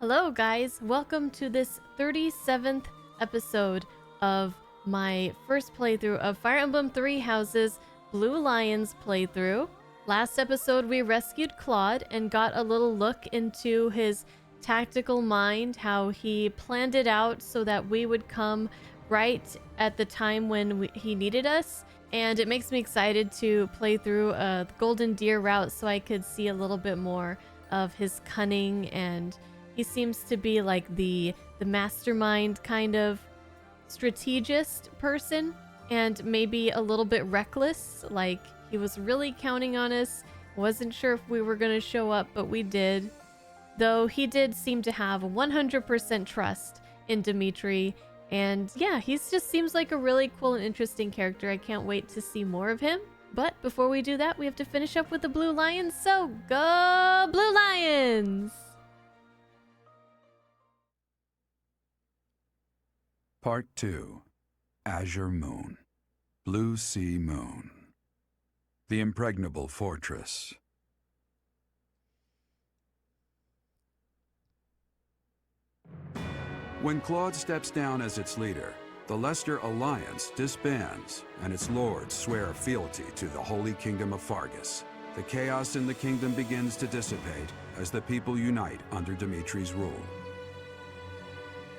Hello guys, welcome to this 37th episode of my first playthrough of Fire Emblem Three Houses Blue Lions playthrough. Last episode we rescued Claude and got a little look into his tactical mind, how he planned it out so that we would come right at the time when he needed us. And it makes me excited to play through a Golden Deer route so I could see a little bit more of his cunning, and he seems to be like the mastermind kind of strategist person, and maybe a little bit reckless, like he was really counting on us. Wasn't sure if we were going to show up, but we did. Though he did seem to have 100% trust in Dimitri, and yeah, he just seems like a really cool and interesting character. I can't wait to see more of him. But before we do that, we have to finish up with the Blue Lions, so go Blue Lions! Part 2. Azure Moon. Blue Sea Moon. The Impregnable Fortress. When Claude steps down as its leader, the Leicester Alliance disbands, and its lords swear fealty to the Holy Kingdom of Fargus. The chaos in the kingdom begins to dissipate as the people unite under Dimitri's rule.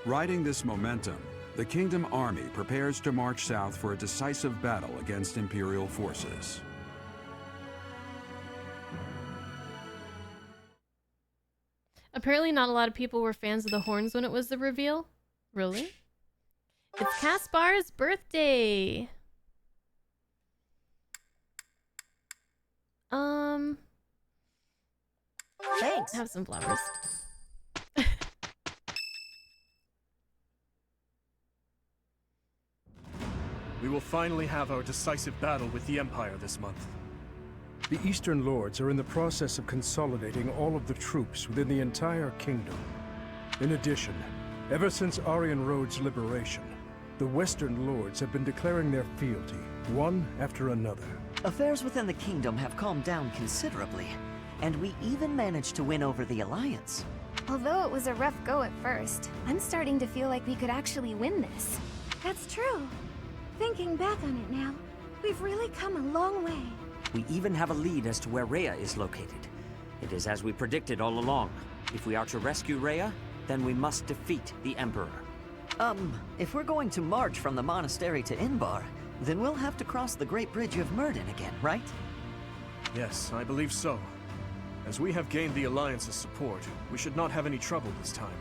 Riding this momentum, the Kingdom Army prepares to march south for a decisive battle against Imperial forces. Apparently not a lot of people were fans of the horns when it was the reveal. Really? It's Caspar's birthday! Thanks. Have some flowers. We will finally have our decisive battle with the Empire this month. The Eastern Lords are in the process of consolidating all of the troops within the entire kingdom. In addition, ever since Aryan Road's liberation, the Western Lords have been declaring their fealty, one after another. Affairs within the kingdom have calmed down considerably, and we even managed to win over the Alliance. Although it was a rough go at first, I'm starting to feel like we could actually win this. That's true. Thinking back on it now, we've really come a long way. We even have a lead as to where Rhea is located. It is as we predicted all along. If we are to rescue Rhea, then we must defeat the Emperor. If we're going to march from the monastery to Inbar, then we'll have to cross the Great Bridge of Myrden again, right? Yes, I believe so. As we have gained the Alliance's support, we should not have any trouble this time.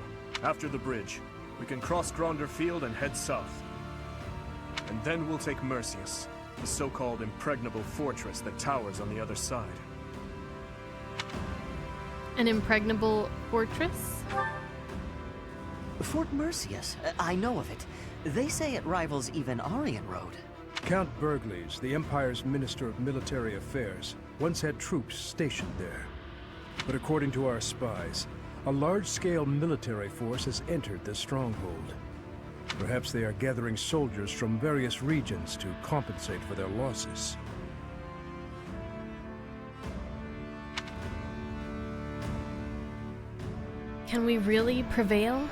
After the bridge, we can cross Gronder Field and head south. And then we'll take Mercius, the so-called impregnable fortress that towers on the other side. An impregnable fortress? Fort Mercius, I know of it. They say it rivals even Aryan Road. Count Burgles, the Empire's Minister of Military Affairs, once had troops stationed there. But according to our spies, a large-scale military force has entered the stronghold. Perhaps they are gathering soldiers from various regions to compensate for their losses. Can we really prevail?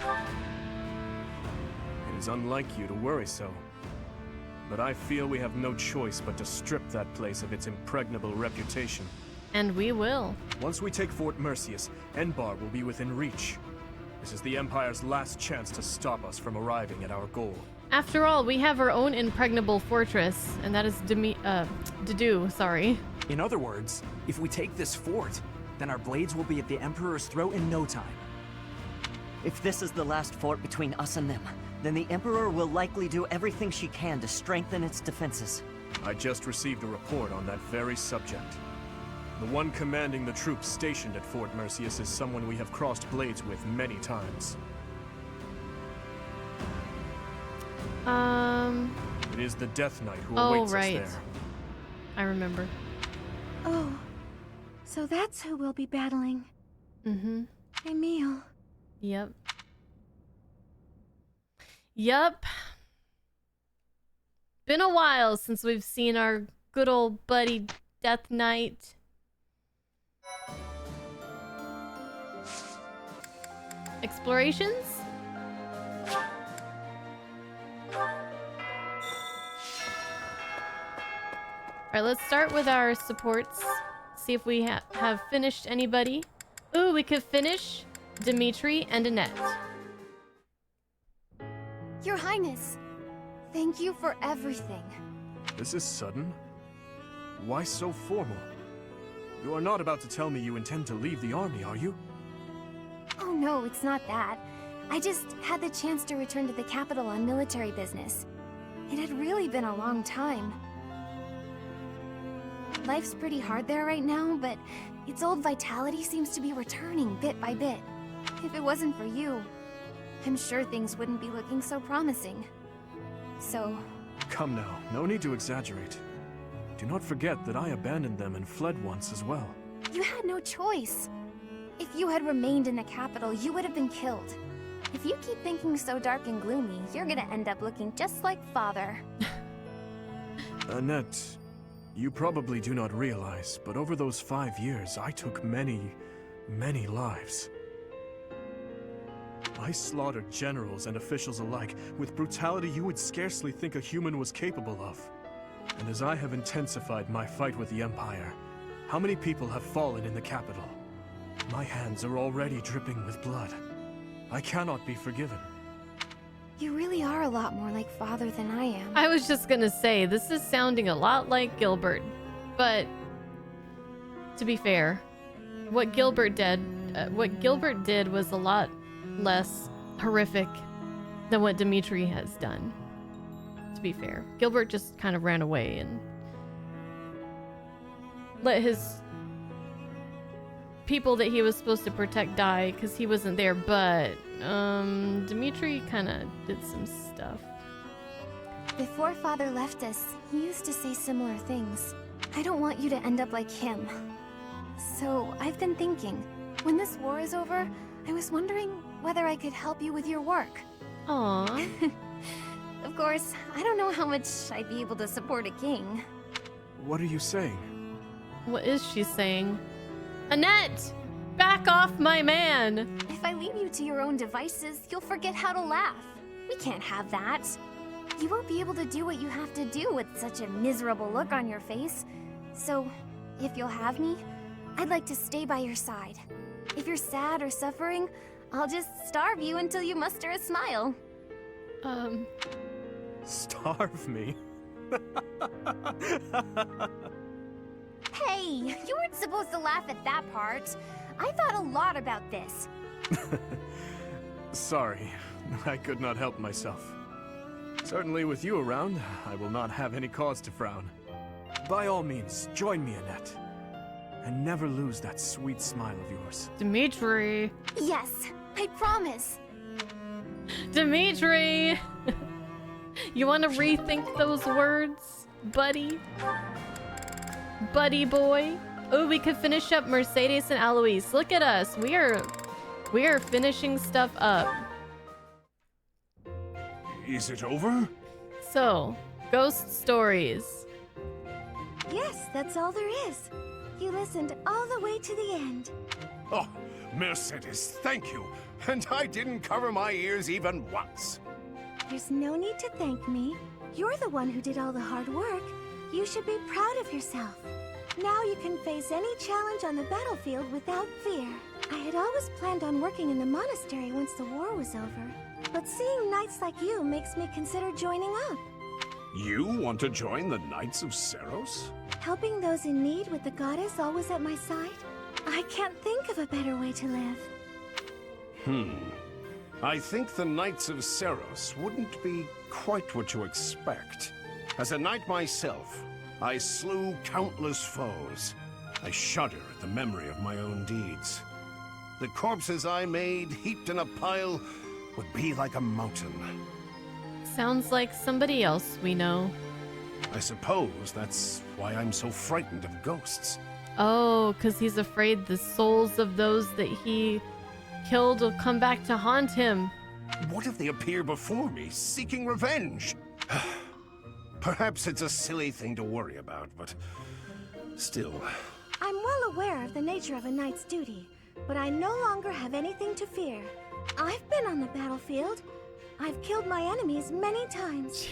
It is unlike you to worry so. But I feel we have no choice but to strip that place of its impregnable reputation. And we will. Once we take Fort Mercius, Enbar will be within reach. This is the Empire's last chance to stop us from arriving at our goal. After all, we have our own impregnable fortress, and that is Dedu, sorry. In other words, if we take this fort, then our blades will be at the Emperor's throat in no time. If this is the last fort between us and them, then the Emperor will likely do everything she can to strengthen its defenses. I just received a report on that very subject. The one commanding the troops stationed at Fort Mercius is someone we have crossed blades with many times. It is the Death Knight who awaits us there. I remember. Oh, so that's who we'll be battling. Mm-hmm. Emil. Yep. Yup. Been a while since we've seen our good old buddy Death Knight. explorations. Alright, let's start with our supports. See if we have finished anybody. Ooh, we could finish Dimitri and Annette. Your Highness, thank you for everything. This is sudden. Why so formal? You are not about to tell me you intend to leave the army, are you? Oh no, it's not that. I just had the chance to return to the capital on military business. It had really been a long time. Life's pretty hard there right now, but its old vitality seems to be returning bit by bit. If it wasn't for you, I'm sure things wouldn't be looking so promising. So... Come now, no need to exaggerate. Do not forget that I abandoned them and fled once as well. You had no choice. If you had remained in the capital, you would have been killed. If you keep thinking so dark and gloomy, you're gonna end up looking just like Father. Annette, you probably do not realize, but over those 5 years, I took many, many lives. I slaughtered generals and officials alike with brutality you would scarcely think a human was capable of. And as I have intensified my fight with the Empire, how many people have fallen in the capital? My hands are already dripping with blood. I cannot be forgiven. You really are a lot more like Father than I am. I was just gonna say, this is sounding a lot like Gilbert. But, to be fair, what Gilbert did was a lot less horrific than what Dimitri has done. To be fair, Gilbert just kind of ran away and let his people that he was supposed to protect die because he wasn't there, but Dimitri kind of did some stuff. Before Father left us, he used to say similar things. I don't want you to end up like him. So I've been thinking, when this war is over, I was wondering whether I could help you with your work. Aww. Of course, I don't know how much I'd be able to support a king. What are you saying? What is she saying? Annette! Back off my man! If I leave you to your own devices, you'll forget how to laugh. We can't have that. You won't be able to do what you have to do with such a miserable look on your face. So, if you'll have me, I'd like to stay by your side. If you're sad or suffering, I'll just starve you until you muster a smile. Starve me? Hey, you weren't supposed to laugh at that part. I thought a lot about this. Sorry, I could not help myself. Certainly with you around, I will not have any cause to frown. By all means, join me, Annette. And never lose that sweet smile of yours. Dimitri! Yes, I promise. Dimitri! You want to rethink those words, buddy? Buddy boy? Oh, we could finish up Mercedes and Alois. Look at us. We are finishing stuff up. Is it over? So, ghost stories. Yes, that's all there is. You listened all the way to the end. Oh, Mercedes, thank you. And I didn't cover my ears even once. There's no need to thank me. You're the one who did all the hard work. You should be proud of yourself. Now you can face any challenge on the battlefield without fear. I had always planned on working in the monastery once the war was over. But seeing knights like you makes me consider joining up. You want to join the Knights of Seros? Helping those in need with the goddess always at my side? I can't think of a better way to live. I think the Knights of Seros wouldn't be quite what you expect. As a knight myself, I slew countless foes. I shudder at the memory of my own deeds. The corpses I made, heaped in a pile, would be like a mountain. Sounds like somebody else we know. I suppose that's why I'm so frightened of ghosts. Oh, because he's afraid the souls of those that he killed will come back to haunt him. What if they appear before me, seeking revenge? Perhaps it's a silly thing to worry about, but still. I'm well aware of the nature of a knight's duty, but I no longer have anything to fear. I've been on the battlefield. I've killed my enemies many times.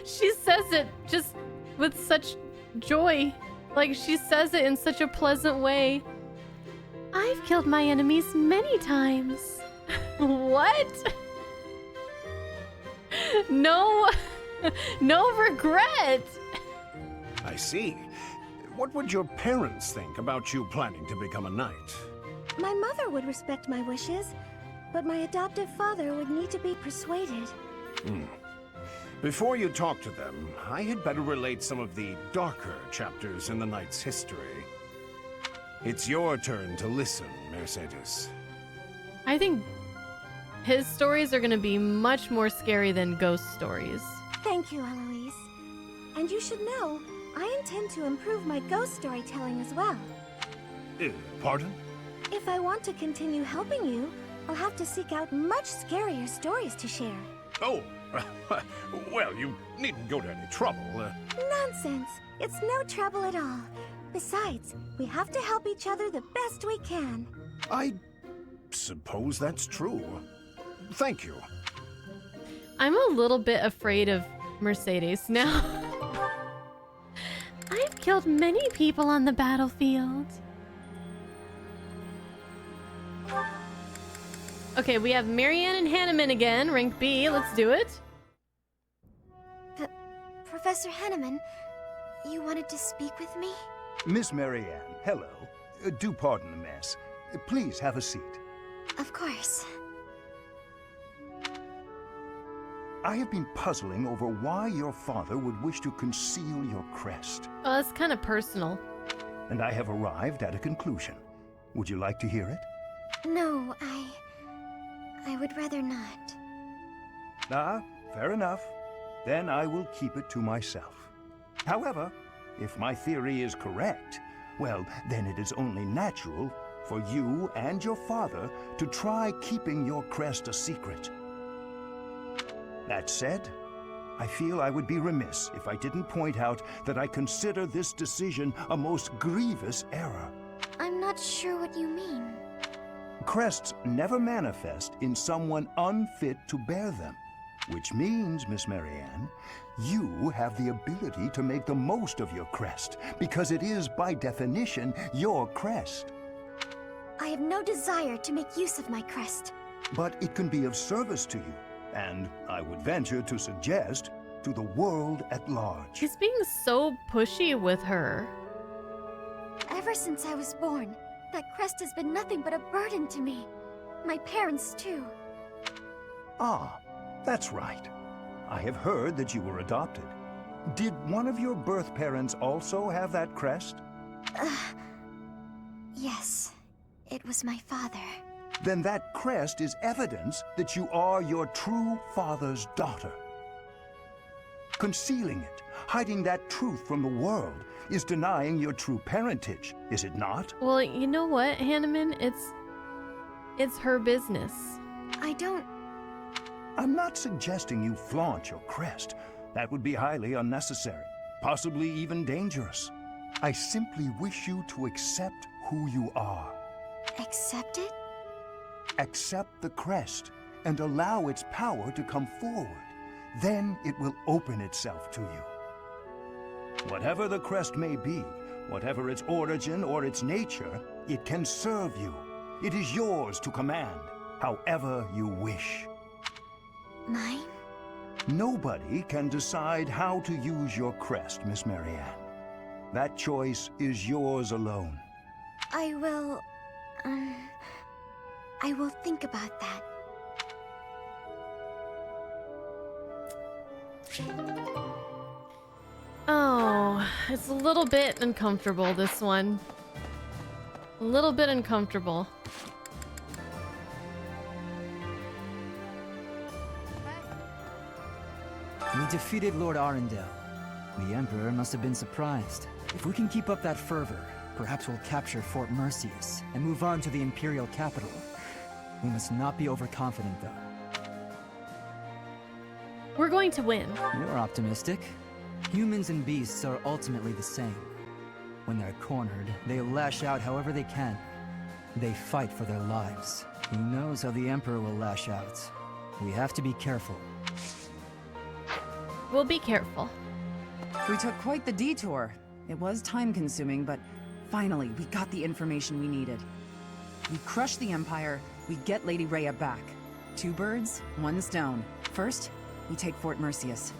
She says it just with such joy. Like, she says it in such a pleasant way. I've killed my enemies many times. What? No, no regret. I see. What would your parents think about you planning to become a knight? My mother would respect my wishes, but my adoptive father would need to be persuaded. Before you talk to them, I had better relate some of the darker chapters in the knight's history. It's your turn to listen, Mercedes. I think his stories are going to be much more scary than ghost stories. Thank you, Eloise. And you should know, I intend to improve my ghost storytelling as well. Pardon? If I want to continue helping you, I'll have to seek out much scarier stories to share. Oh, well, you needn't go to any trouble. Nonsense! It's no trouble at all. Besides, we have to help each other the best we can. I suppose that's true. Thank you. I'm a little bit afraid of Mercedes now. I've killed many people on the battlefield. Okay, we have Marianne and Hanneman again, rank B. Let's do it. Professor Hanneman, you wanted to speak with me? Miss Marianne, hello. Do pardon the mess. Please have a seat. Of course. I have been puzzling over why your father would wish to conceal your crest. Oh, that's kind of personal. And I have arrived at a conclusion. Would you like to hear it? No, I would rather not. Ah, fair enough. Then I will keep it to myself. However, if my theory is correct, well, then it is only natural for you and your father to try keeping your crest a secret. That said, I feel I would be remiss if I didn't point out that I consider this decision a most grievous error. I'm not sure what you mean. Crests never manifest in someone unfit to bear them. Which means, Miss Marianne, you have the ability to make the most of your crest, because it is, by definition, your crest. I have no desire to make use of my crest. But it can be of service to you, and I would venture to suggest, to the world at large. He's being so pushy with her. Ever since I was born, that crest has been nothing but a burden to me. My parents, too. Ah, that's right. I have heard that you were adopted. Did one of your birth parents also have that crest? Yes. It was my father. Then that crest is evidence that you are your true father's daughter. Concealing it, hiding that truth from the world, is denying your true parentage, is it not? Well, you know what, Hanneman? It's her business. I'm not suggesting you flaunt your crest. That would be highly unnecessary, possibly even dangerous. I simply wish you to accept who you are. Accept it? Accept the crest and allow its power to come forward. Then it will open itself to you. Whatever the crest may be, whatever its origin or its nature, it can serve you. It is yours to command, however you wish. Mine? Nobody can decide how to use your crest, Miss Marianne. That choice is yours alone. I will think about that. Oh, it's a little bit uncomfortable, this one. A little bit uncomfortable. We defeated Lord Arundel. The Emperor must have been surprised. If we can keep up that fervor, perhaps we'll capture Fort Merceus and move on to the Imperial capital. We must not be overconfident, though. We're going to win. You're optimistic. Humans and beasts are ultimately the same. When they're cornered, they lash out however they can. They fight for their lives. Who knows how the Emperor will lash out? We have to be careful. We'll be careful. We took quite the detour. It was time-consuming, but finally, we got the information we needed. We crush the Empire, we get Lady Rhea back. 2 birds, 1 stone. First, we take Fort Merceus.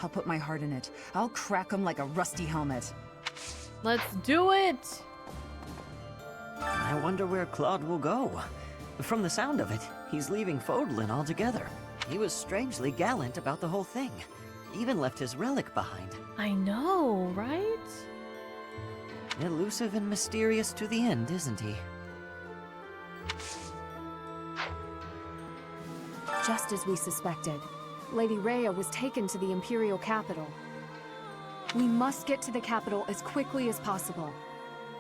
I'll put my heart in it. I'll crack 'em like a rusty helmet. Let's do it! I wonder where Claude will go. From the sound of it, he's leaving Fodlin altogether. He was strangely gallant about the whole thing. Even left his relic behind. I know, right? Elusive and mysterious to the end, isn't he? Just as we suspected, Lady Rhea was taken to the Imperial capital. We must get to the capital as quickly as possible.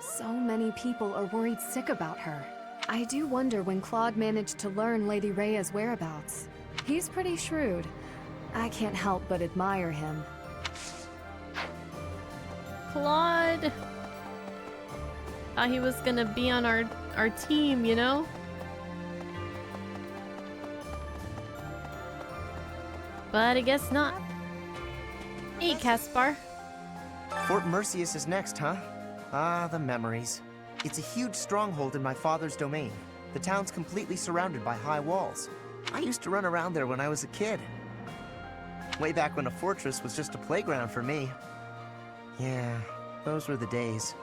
So many people are worried sick about her. I do wonder when Claude managed to learn Lady Rhea's whereabouts. He's pretty shrewd. I can't help but admire him. Claude! Thought he was gonna be on our team, you know? But I guess not. Hey, Caspar. Fort Merceus is next, huh? Ah, the memories. It's a huge stronghold in my father's domain. The town's completely surrounded by high walls. I used to run around there when I was a kid. Way back when a fortress was just a playground for me. Yeah, those were the days.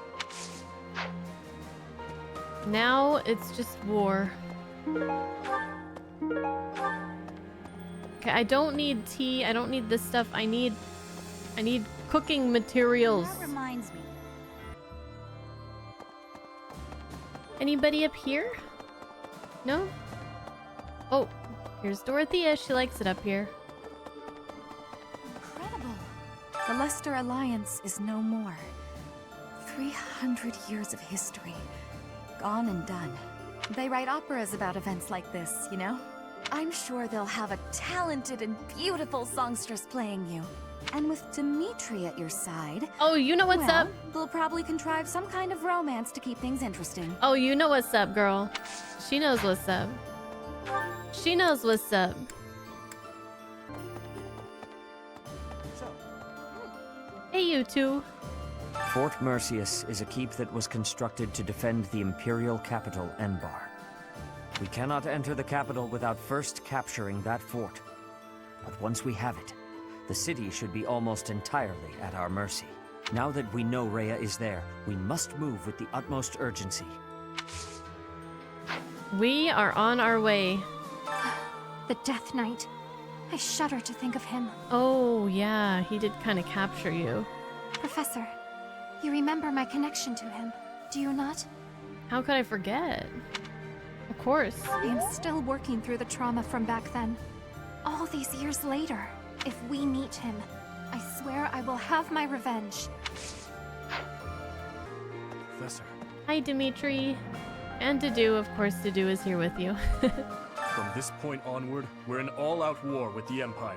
Now it's just war. Okay, I don't need tea. I don't need this stuff. I need cooking materials. That reminds me. Anybody up here? No? Oh, here's Dorothea. She likes it up here. Incredible. The Leicester Alliance is no more. 300 years of history. Gone and done. They write operas about events like this, you know? I'm sure they'll have a talented and beautiful songstress playing you. And with Dimitri at your side... Oh, you know what's up? They'll probably contrive some kind of romance to keep things interesting. Oh, you know what's up, girl. She knows what's up. She knows what's up. Hey, you two. Fort Merceus is a keep that was constructed to defend the Imperial capital, Enbar. We cannot enter the capital without first capturing that fort. But once we have it, the city should be almost entirely at our mercy. Now that we know Rhea is there, we must move with the utmost urgency. We are on our way. The Death Knight. I shudder to think of him. Oh, yeah, he did kind of capture you. Professor, you remember my connection to him, do you not? How could I forget? Of course. I am still working through the trauma from back then. All these years later, if we meet him, I swear I will have my revenge. Professor. Hi, Dimitri. And Dedue, of course, Dedue is here with you. From this point onward, we're in all-out war with the Empire.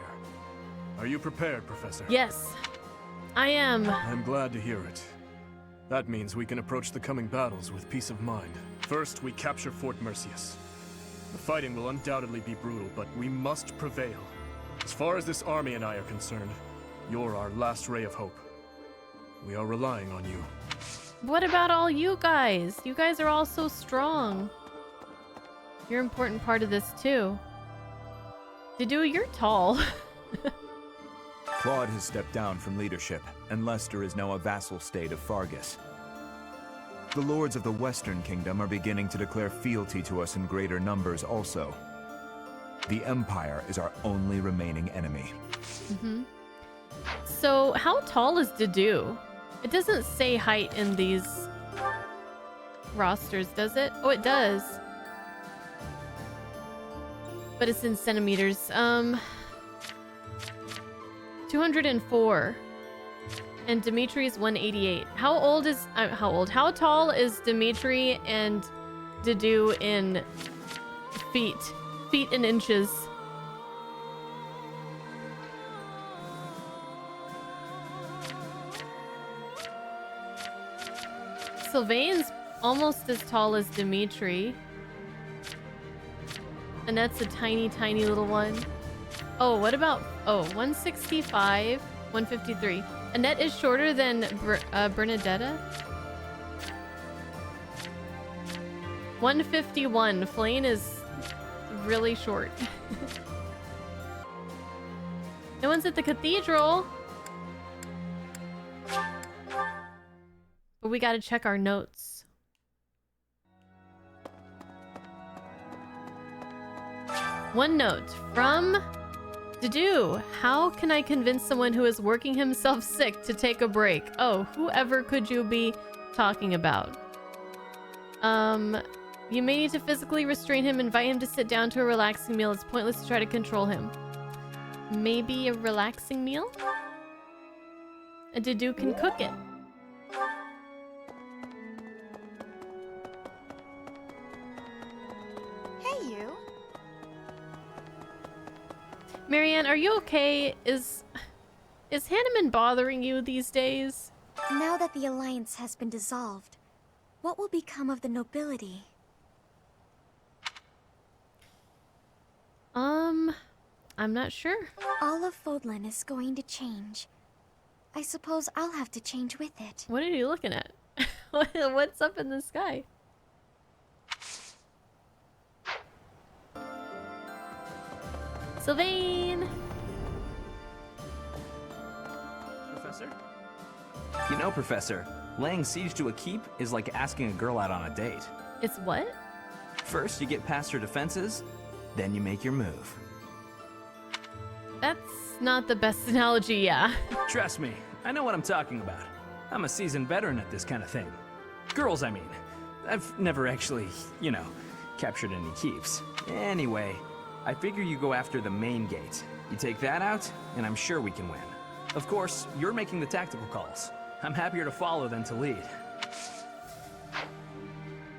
Are you prepared, Professor? Yes, I am. I'm glad to hear it. That means we can approach the coming battles with peace of mind. First, we capture Fort Merceus. The fighting will undoubtedly be brutal, but we must prevail. As far as this army and I are concerned, you're our last ray of hope. We are relying on you. What about all you guys? You guys are all so strong. You're an important part of this too. Dedue, you're tall. Claude has stepped down from leadership, and Leicester is now a vassal state of Fargus. The lords of the Western Kingdom are beginning to declare fealty to us in greater numbers also. The Empire is our only remaining enemy. So, how tall is Dedue? It doesn't say height in these rosters, does it? Oh, it does. But it's in centimeters. 204. And Dimitri's 188. How tall is Dimitri and Dedue in feet? Feet and inches. Sylvain's almost as tall as Dimitri. Annette's a tiny, tiny little one. Oh, what about... Oh, 165, 153. Annette is shorter than Bernadetta. 151. Flane is really short. No one's at the cathedral. But we gotta check our notes. One note from Dedu. How can I convince someone who is working himself sick to take a break? Oh, whoever could you be talking about? You may need to physically restrain him, invite him to sit down to a relaxing meal. It's pointless to try to control him. Maybe a relaxing meal? A Dedu can cook it. Hey, you. Marianne, are you okay? Is Hanneman bothering you these days? Now that the alliance has been dissolved, what will become of the nobility? I'm not sure. All of Fodlan is going to change. I suppose I'll have to change with it. What are you looking at? What's up in the sky? Sylvain! Professor? You know, Professor, laying siege to a keep is like asking a girl out on a date. It's what? First, you get past her defenses, then you make your move. That's not the best analogy, yeah. Trust me, I know what I'm talking about. I'm a seasoned veteran at this kind of thing. Girls, I mean. I've never actually, you know, captured any keeps. Anyway, I figure you go after the main gate. You take that out, and I'm sure we can win. Of course, you're making the tactical calls. I'm happier to follow than to lead.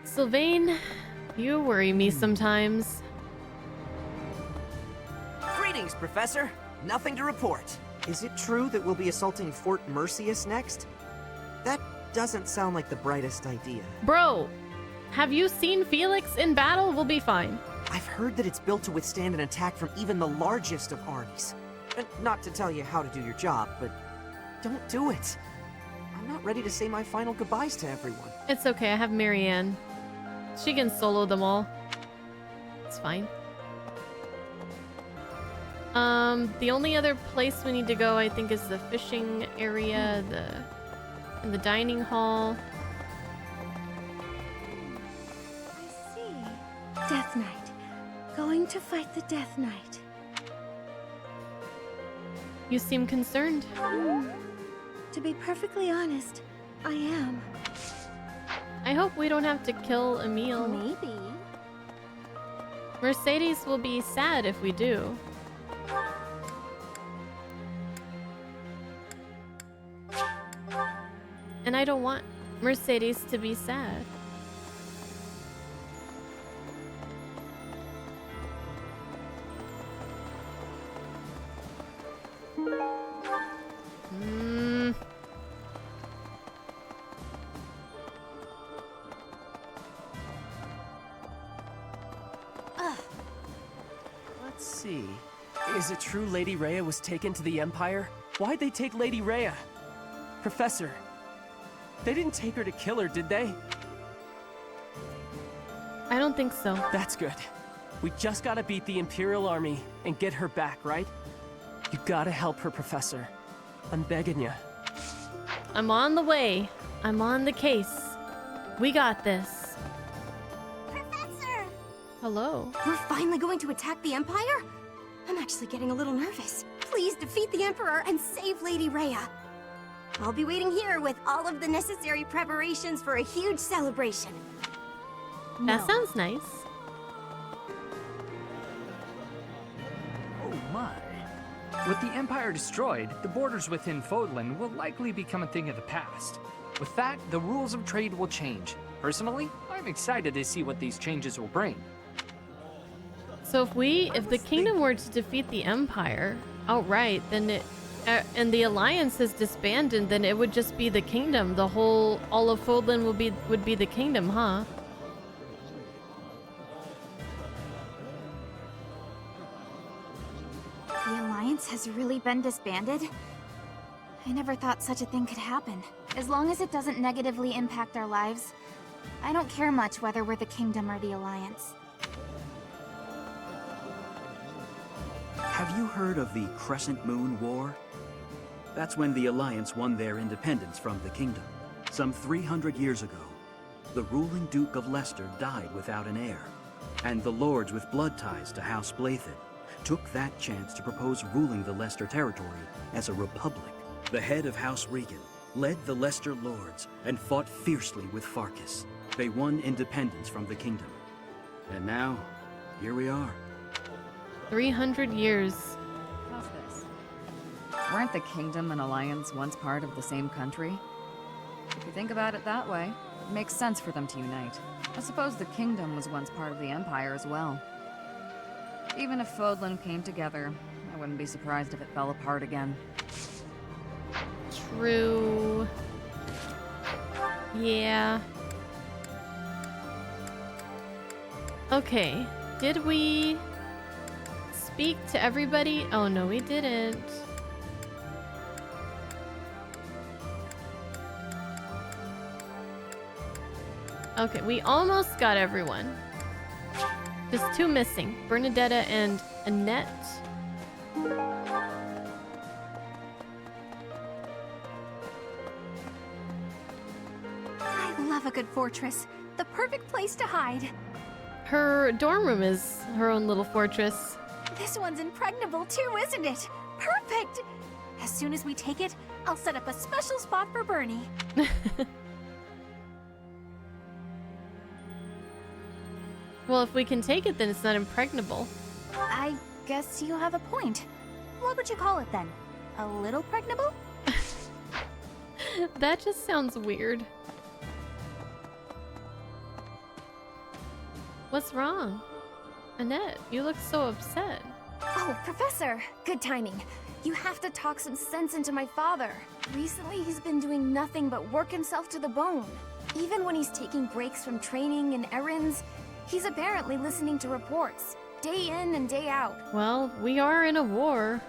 Sylvain, you worry me sometimes. Greetings, Professor. Nothing to report. Is it true that we'll be assaulting Fort Mercius next? That doesn't sound like the brightest idea. Bro, have you seen Felix in battle? We'll be fine. I've heard that it's built to withstand an attack from even the largest of armies. And not to tell you how to do your job, but don't do it. I'm not ready to say my final goodbyes to everyone. It's okay, I have Marianne. She can solo them all. It's fine. The only other place we need to go, I think, is the fishing area, and the dining hall. I see. Death Knight. Going to fight the Death Knight. You seem concerned. To be perfectly honest, I am. I hope we don't have to kill Emil. Maybe. Mercedes will be sad if we do. And I don't want Mercedes to be sad. Let's see. Is it true Lady Rhea was taken to the Empire? Why'd they take Lady Rhea? Professor, they didn't take her to kill her, did they? I don't think so. That's good. We just gotta beat the Imperial Army and get her back, right? You gotta help her, Professor. I'm begging you. I'm on the way. I'm on the case. We got this. Professor! Hello. We're finally going to attack the Empire? I'm actually getting a little nervous. Please defeat the Emperor and save Lady Rhea. I'll be waiting here with all of the necessary preparations for a huge celebration. That sounds nice. Oh my. With the Empire destroyed, the borders within Fodlan will likely become a thing of the past. With that, the rules of trade will change. Personally, I'm excited to see what these changes will bring. So if the kingdom were to defeat the Empire outright, then and the Alliance is disbanded, then it would just be the kingdom. The whole, all of Fodlan would be the kingdom, huh? The Alliance has really been disbanded? I never thought such a thing could happen. As long as it doesn't negatively impact our lives, I don't care much whether we're the Kingdom or the Alliance. Have you heard of the Crescent Moon War? That's when the Alliance won their independence from the Kingdom. Some 300 years ago, the ruling Duke of Leicester died without an heir, and the lords with blood ties to House Blythen took that chance to propose ruling the Leicester territory as a republic. The head of House Regan led the Leicester lords and fought fiercely with Farkas. They won independence from the kingdom. And now, here we are. 300 years. How's this? Weren't the Kingdom and Alliance once part of the same country? If you think about it that way, it makes sense for them to unite. I suppose the Kingdom was once part of the Empire as well. Even if Fodlan came together, I wouldn't be surprised if it fell apart again. True. Yeah. Okay. Did we speak to everybody? Oh no, we didn't. Okay, we almost got everyone. Just two missing. Bernadetta and Annette. I love a good fortress. The perfect place to hide. Her dorm room is her own little fortress. This one's impregnable too, isn't it? Perfect! As soon as we take it, I'll set up a special spot for Bernie. Well, if we can take it, then it's not impregnable. I guess you have a point. What would you call it then? A little pregnable? That just sounds weird. What's wrong? Annette, you look so upset. Oh, Professor! Good timing. You have to talk some sense into my father. Recently, he's been doing nothing but work himself to the bone. Even when he's taking breaks from training and errands, he's apparently listening to reports, day in and day out. Well, we are in a war.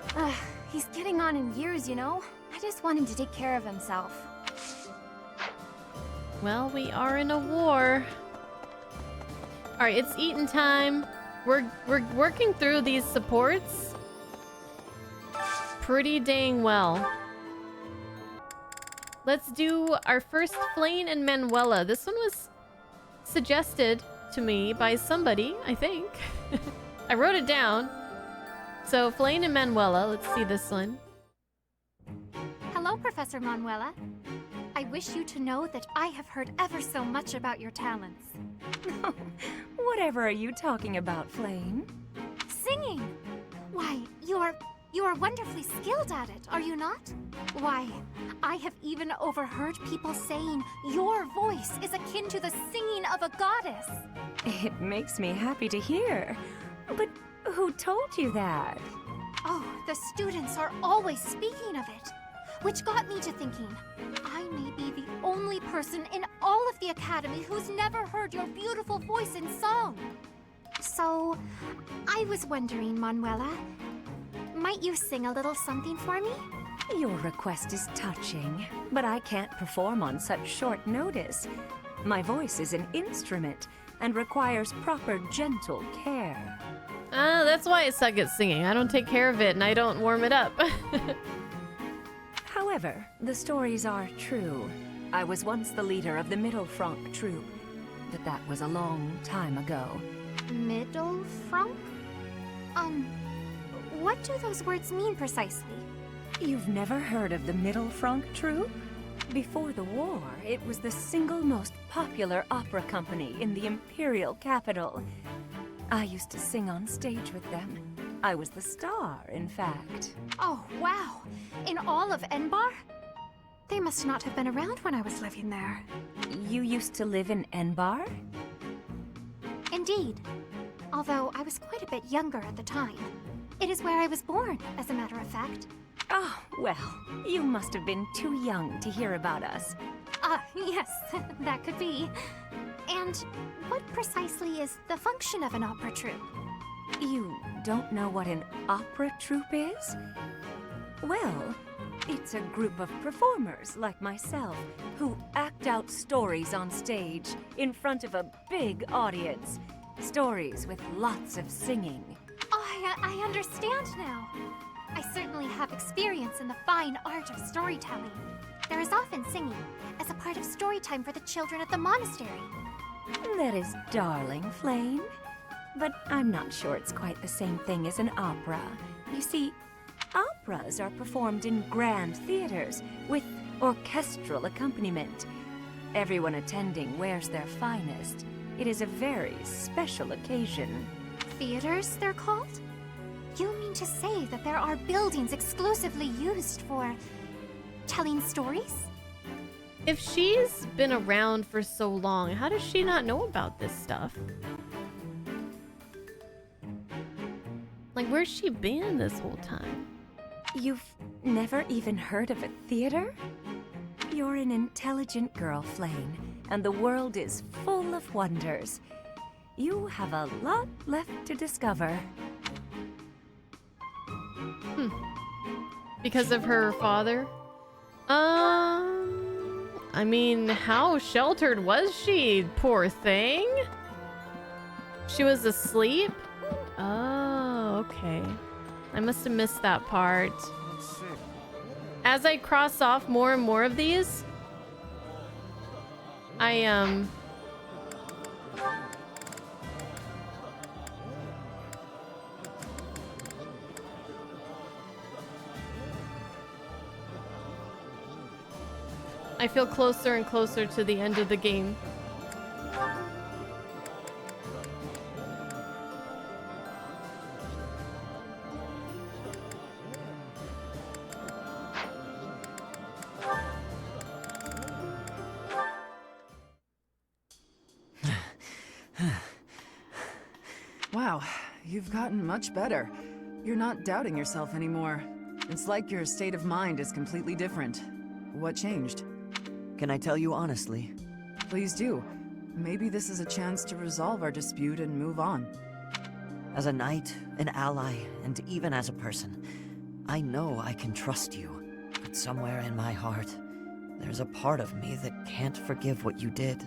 He's getting on in years, you know? I just want him to take care of himself. Well, we are in a war. Alright, it's eating time. We're working through these supports pretty dang well. Let's do our first Flane and Manuela. This one was suggested to me by somebody, I think. I wrote it down. So, Flane and Manuela, let's see this one. Hello, Professor Manuela. I wish you to know that I have heard ever so much about your talents. Whatever are you talking about, Flame? Singing! Why, you are wonderfully skilled at it, are you not? Why, I have even overheard people saying your voice is akin to the singing of a goddess. It makes me happy to hear. But who told you that? Oh, the students are always speaking of it. Which got me to thinking, I may be the only person in all of the Academy who's never heard your beautiful voice in song. So, I was wondering, Manuela, might you sing a little something for me? Your request is touching, but I can't perform on such short notice. My voice is an instrument and requires proper gentle care. That's why I suck at singing. I don't take care of it and I don't warm it up. However, the stories are true. I was once the leader of the Middle Franc troop, but that was a long time ago. Middle Franc? What do those words mean precisely? You've never heard of the Middle Franc troop? Before the war, it was the single most popular opera company in the imperial capital. I used to sing on stage with them. I was the star, in fact. Oh, wow! In all of Enbar? They must not have been around when I was living there. You used to live in Enbar? Indeed. Although I was quite a bit younger at the time. It is where I was born, as a matter of fact. Oh, well, you must have been too young to hear about us. Yes, that could be. And what precisely is the function of an opera troupe? You don't know what an opera troupe is? Well, it's a group of performers like myself who act out stories on stage in front of a big audience. Stories with lots of singing. Oh, I understand now. I certainly have experience in the fine art of storytelling. There is often singing as a part of story time for the children at the monastery. That is darling, Flame. But I'm not sure it's quite the same thing as an opera. You see, operas are performed in grand theaters with orchestral accompaniment. Everyone attending wears their finest. It is a very special occasion. Theaters, they're called? You mean to say that there are buildings exclusively used for telling stories? If she's been around for so long, how does she not know about this stuff? Like, where's she been this whole time? You've never even heard of a theater? You're an intelligent girl, Flame, and the world is full of wonders. You have a lot left to discover. Because of her father? I mean, how sheltered was she, poor thing? She was asleep? Oh, okay. I must have missed that part. As I cross off more and more of these, I feel closer and closer to the end of the game. Wow, you've gotten much better. You're not doubting yourself anymore. It's like your state of mind is completely different. What changed? Can I tell you honestly? Please do. Maybe this is a chance to resolve our dispute and move on. As a knight, an ally, and even as a person, I know I can trust you. But somewhere in my heart, there's a part of me that can't forgive what you did.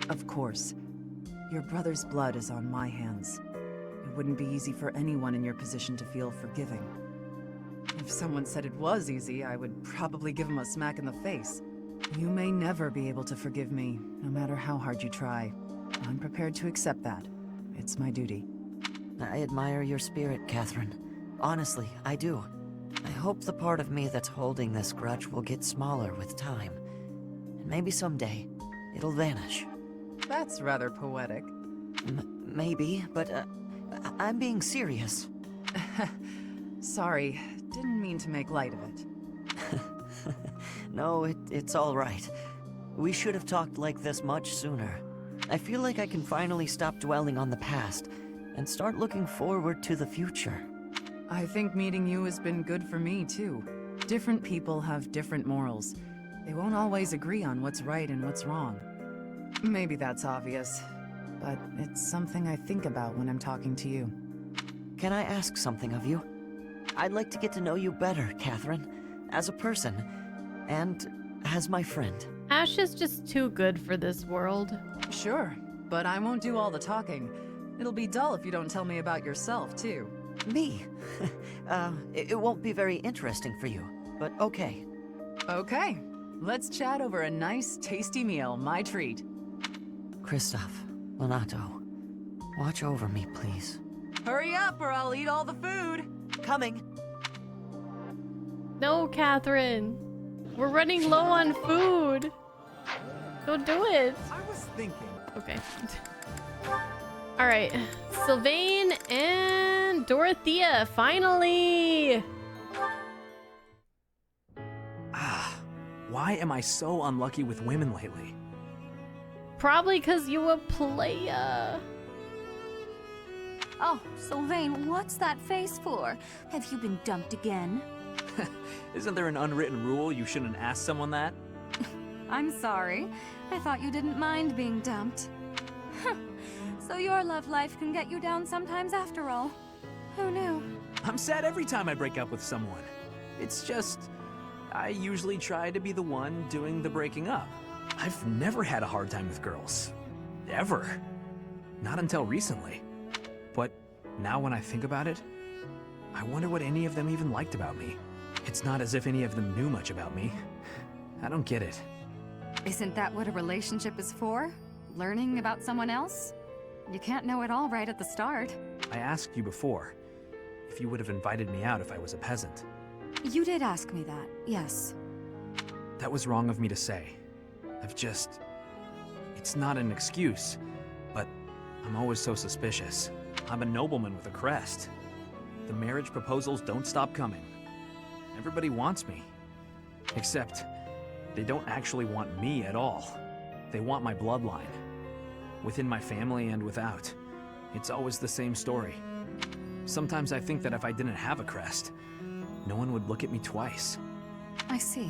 Of course. Your brother's blood is on my hands. It wouldn't be easy for anyone in your position to feel forgiving. If someone said it was easy, I would probably give him a smack in the face. You may never be able to forgive me, no matter how hard you try. I'm prepared to accept that. It's my duty. I admire your spirit, Catherine. Honestly, I do. I hope the part of me that's holding this grudge will get smaller with time. And maybe someday, it'll vanish. That's rather poetic. Maybe, but I'm being serious. Sorry, didn't mean to make light of it. No, it's all right. We should have talked like this much sooner. I feel like I can finally stop dwelling on the past and start looking forward to the future. I think meeting you has been good for me, too. Different people have different morals. They won't always agree on what's right and what's wrong. Maybe that's obvious, but it's something I think about when I'm talking to you. Can I ask something of you? I'd like to get to know you better, Catherine, as a person, and as my friend. Ash is just too good for this world. Sure, but I won't do all the talking. It'll be dull if you don't tell me about yourself, too. Me? It won't be very interesting for you, but okay. Okay, let's chat over a nice, tasty meal, my treat. Kristoff, Lonato, watch over me, please. Hurry up or I'll eat all the food! Coming! No, Catherine! We're running low on food! Don't do it! I was thinking. Okay. Alright. Sylvain and Dorothea, finally! Why am I so unlucky with women lately? Probably because you a playa. Oh, Sylvain, what's that face for? Have you been dumped again? Isn't there an unwritten rule you shouldn't ask someone that? I'm sorry. I thought you didn't mind being dumped. So your love life can get you down sometimes after all. Who knew? I'm sad every time I break up with someone. It's just, I usually try to be the one doing the breaking up. I've never had a hard time with girls. Ever. Not until recently. But now when I think about it, I wonder what any of them even liked about me. It's not as if any of them knew much about me. I don't get it. Isn't that what a relationship is for? Learning about someone else? You can't know it all right at the start. I asked you before if you would have invited me out if I was a peasant. You did ask me that, yes. That was wrong of me to say. It's not an excuse, but I'm always so suspicious. I'm a nobleman with a crest. The marriage proposals don't stop coming. Everybody wants me. Except, they don't actually want me at all. They want my bloodline. Within my family and without. It's always the same story. Sometimes I think that if I didn't have a crest, no one would look at me twice. I see.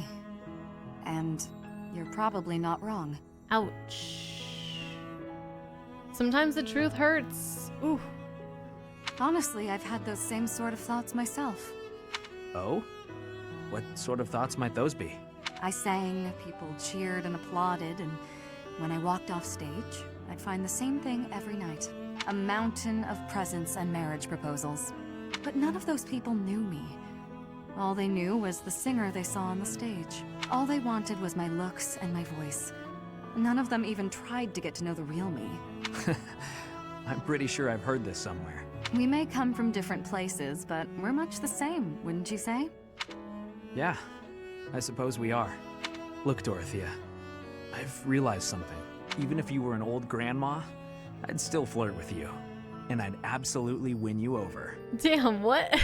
And you're probably not wrong. Ouch. Sometimes the truth hurts. Ooh. Honestly, I've had those same sort of thoughts myself. Oh? What sort of thoughts might those be? I sang, people cheered and applauded, and when I walked off stage, I'd find the same thing every night. A mountain of presents and marriage proposals. But none of those people knew me. All they knew was the singer they saw on the stage. All they wanted was my looks and my voice. None of them even tried to get to know the real me. I'm pretty sure I've heard this somewhere. We may come from different places, but we're much the same, wouldn't you say? Yeah, I suppose we are. Look, Dorothea, I've realized something. Even if you were an old grandma, I'd still flirt with you. And I'd absolutely win you over. Damn, what?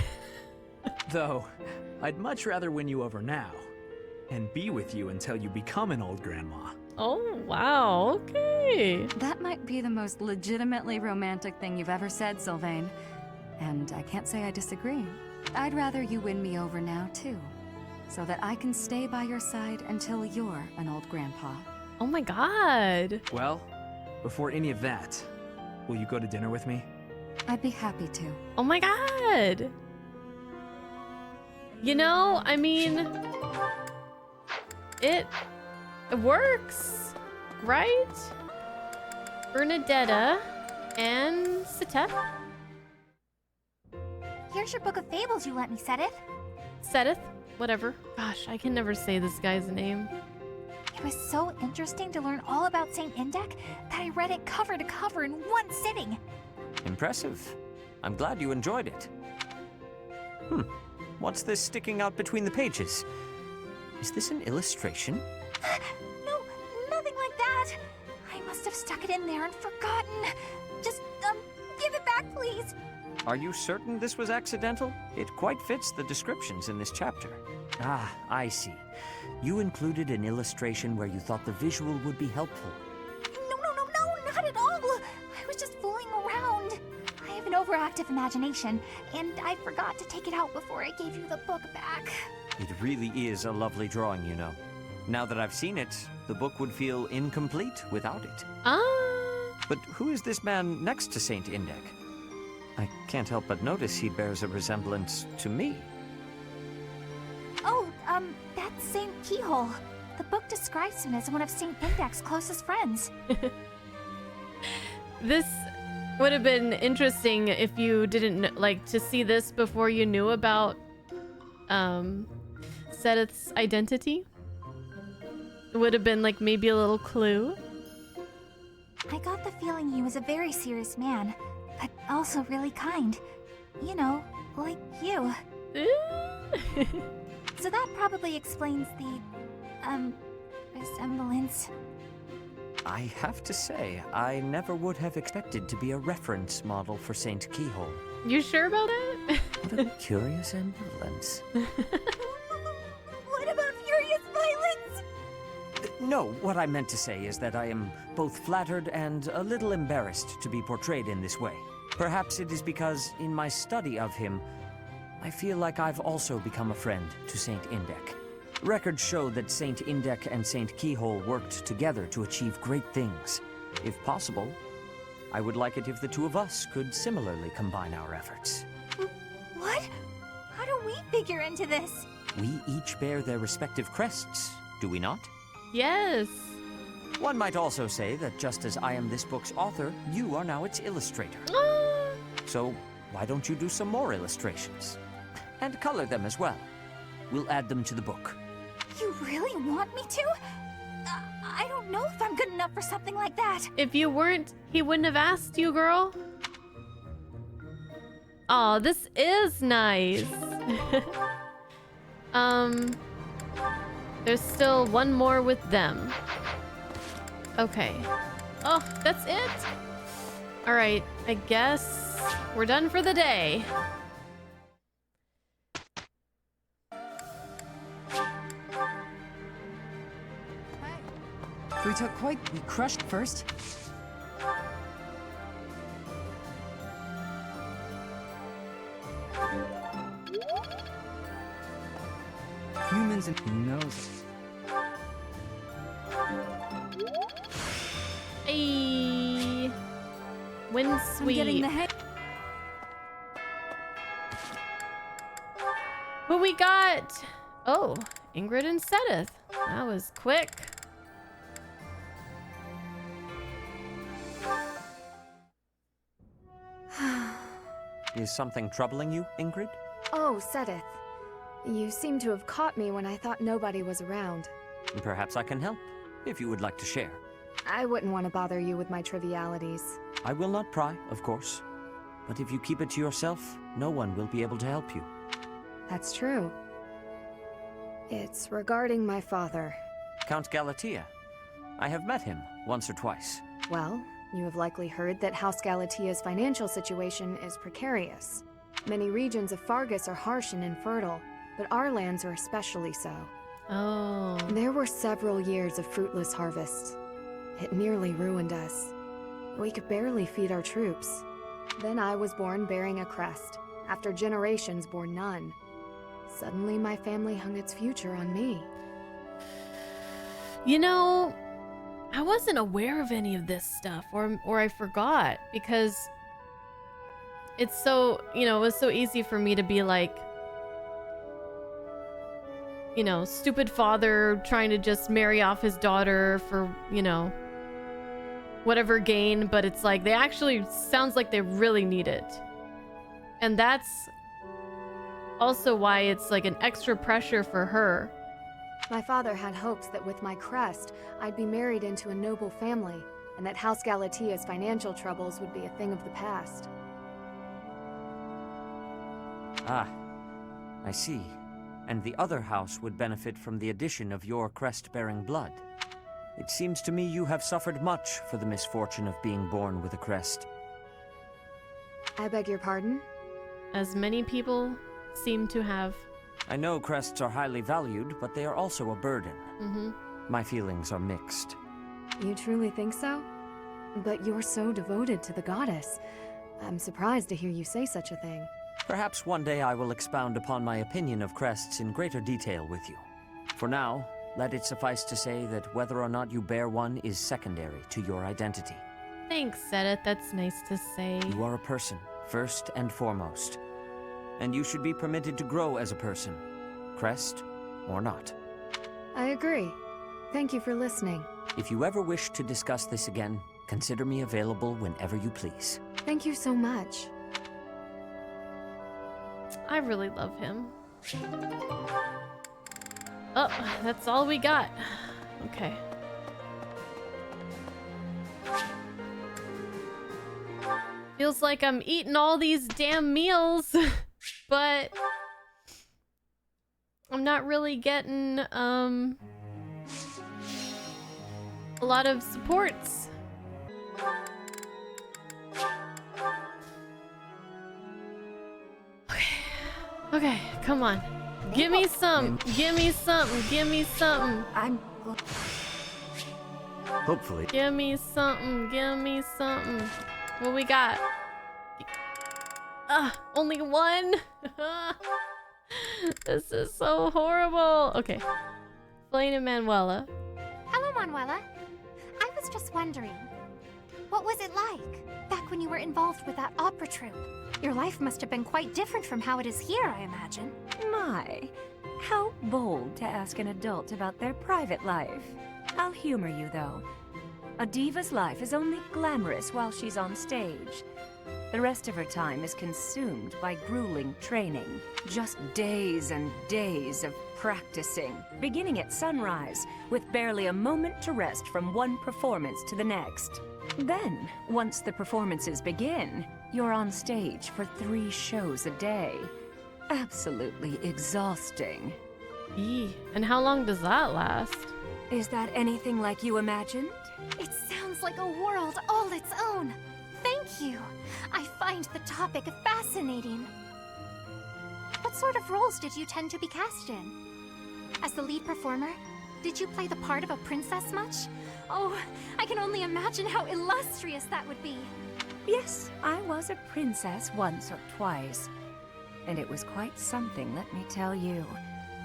Though, I'd much rather win you over now and be with you until you become an old grandma. Oh, wow, okay. That might be the most legitimately romantic thing you've ever said, Sylvain. And I can't say I disagree. I'd rather you win me over now, too. So that I can stay by your side until you're an old grandpa. Oh my god. Well, before any of that, will you go to dinner with me? I'd be happy to. Oh my god. You know, I mean, it works, right? Bernadetta and Seteth? Here's your book of fables you let me, Seteth. Seteth? Whatever. Gosh, I can never say this guy's name. It was so interesting to learn all about Saint Indech that I read it cover to cover in one sitting. Impressive. I'm glad you enjoyed it. What's this sticking out between the pages? Is this an illustration? No, nothing like that. I must have stuck it in there and forgotten. Just, give it back, please. Are you certain this was accidental? It quite fits the descriptions in this chapter. Ah, I see. You included an illustration where you thought the visual would be helpful. No, not at all. I was just fooling around. I have an overactive imagination, and I forgot to take it out before I gave you the book back. It really is a lovely drawing, you know. Now that I've seen it, the book would feel incomplete without it. But who is this man next to Saint Indech? I can't help but notice he bears a resemblance to me. Oh, that's Saint Keyhole. The book describes him as one of Saint Indech's closest friends. This would have been interesting if you didn't like to see this before you knew about Seteth's identity. It would have been like maybe a little clue. I got the feeling he was a very serious man, but also really kind. You know, like you. So that probably explains the, resemblance. I have to say, I never would have expected to be a reference model for Saint Keyhole. You sure about that? What a curious ambivalence. What about furious violence? No, what I meant to say is that I am both flattered and a little embarrassed to be portrayed in this way. Perhaps it is because, in my study of him, I feel like I've also become a friend to Saint Indek. Records show that Saint Indek and Saint Keyhole worked together to achieve great things. If possible, I would like it if the two of us could similarly combine our efforts. What? How do we figure into this? We each bear their respective crests, do we not? Yes. One might also say that just as I am this book's author, you are now its illustrator. So why don't you do some more illustrations? And color them as well. We'll add them to the book. You really want me to? I don't know if I'm good enough for something like that. If you weren't, he wouldn't have asked you, girl. Oh, this is nice. There's still one more with them. Okay. Oh, that's it? Alright, I guess we're done for the day. We crushed first. Humans and who knows? Hey, wind sweep. I'm getting the hang. Who we got? Oh, Ingrid and Sedith. That was quick. Is something troubling you, Ingrid? Oh, Sedith. You seem to have caught me when I thought nobody was around. Perhaps I can help, if you would like to share. I wouldn't want to bother you with my trivialities. I will not pry, of course. But if you keep it to yourself, no one will be able to help you. That's true. It's regarding my father. Count Galatea. I have met him once or twice. Well, you have likely heard that House Galatea's financial situation is precarious. Many regions of Fargus are harsh and infertile, but our lands are especially so. Oh. There were several years of fruitless harvests. It nearly ruined us. We could barely feed our troops. Then I was born bearing a crest, after generations bore none. Suddenly my family hung its future on me. You know, I wasn't aware of any of this stuff, or I forgot, because it's so, you know, it was so easy for me to be like, you know, stupid father trying to just marry off his daughter for, you know, whatever gain, but it's like they actually sounds like they really need it. And that's also why it's like an extra pressure for her. My father had hopes that with my crest, I'd be married into a noble family, and that House Galatea's financial troubles would be a thing of the past. Ah, I see. And the other house would benefit from the addition of your crest-bearing blood. It seems to me you have suffered much for the misfortune of being born with a crest. I beg your pardon? As many people seem to have. I know crests are highly valued, but they are also a burden. Mm-hmm. My feelings are mixed. You truly think so? But you're so devoted to the goddess. I'm surprised to hear you say such a thing. Perhaps one day I will expound upon my opinion of crests in greater detail with you. For now, let it suffice to say that whether or not you bear one is secondary to your identity. Thanks, Sedith. That's nice to say. You are a person, first and foremost. And you should be permitted to grow as a person, crest or not. I agree. Thank you for listening. If you ever wish to discuss this again, consider me available whenever you please. Thank you so much. I really love him. Oh, that's all we got. Okay. Feels like I'm eating all these damn meals, but I'm not really getting a lot of supports. Okay, come on. Give me some. Give me something. Give me something. Hopefully. Give me something. Give me something. What we got? Only one? This is so horrible. Okay. Blaine and Manuela. Hello, Manuela. I was just wondering, what was it like back when you were involved with that opera troupe? Your life must have been quite different from how it is here, I imagine. My, how bold to ask an adult about their private life. I'll humor you, though. A diva's life is only glamorous while she's on stage. The rest of her time is consumed by grueling training. Just days and days of practicing, beginning at sunrise, with barely a moment to rest from one performance to the next. Then, once the performances begin, you're on stage for 3 shows a day. Absolutely exhausting. Eee, and how long does that last? Is that anything like you imagined? It sounds like a world all its own. Thank you. I find the topic fascinating. What sort of roles did you tend to be cast in? As the lead performer, did you play the part of a princess much? Oh, I can only imagine how illustrious that would be. Yes, I was a princess once or twice. And it was quite something, let me tell you.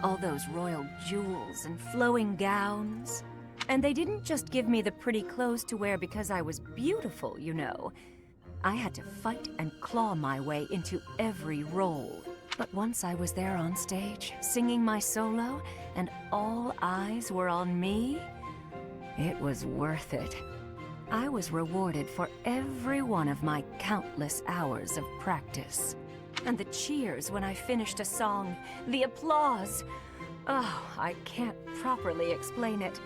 All those royal jewels and flowing gowns. And they didn't just give me the pretty clothes to wear because I was beautiful, you know. I had to fight and claw my way into every role. But once I was there on stage, singing my solo, and all eyes were on me, it was worth it. I was rewarded for every one of my countless hours of practice. And the cheers when I finished a song, the applause. Oh, I can't properly explain it,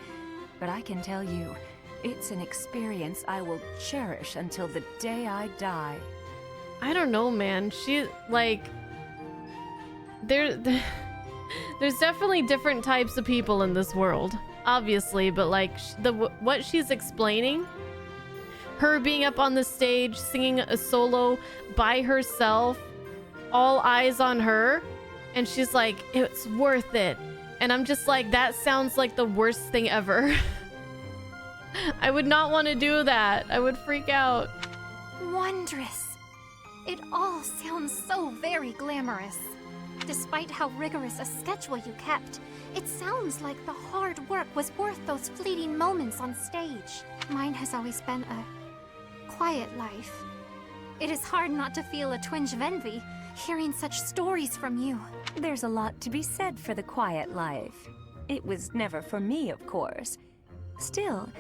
but I can tell you, it's an experience I will cherish until the day I die. I don't know, man. She, like... There's definitely different types of people in this world, obviously, but like what she's explaining, her being up on the stage singing a solo by herself, all eyes on her, and she's like, it's worth it. And I'm just like, that sounds like the worst thing ever. I would not want to do that. I would freak out. Wondrous. It all sounds so very glamorous. Despite how rigorous a schedule you kept, it sounds like the hard work was worth those fleeting moments on stage. Mine has always been a quiet life. It is hard not to feel a twinge of envy, hearing such stories from you. There's a lot to be said for the quiet life. It was never for me, of course. Still,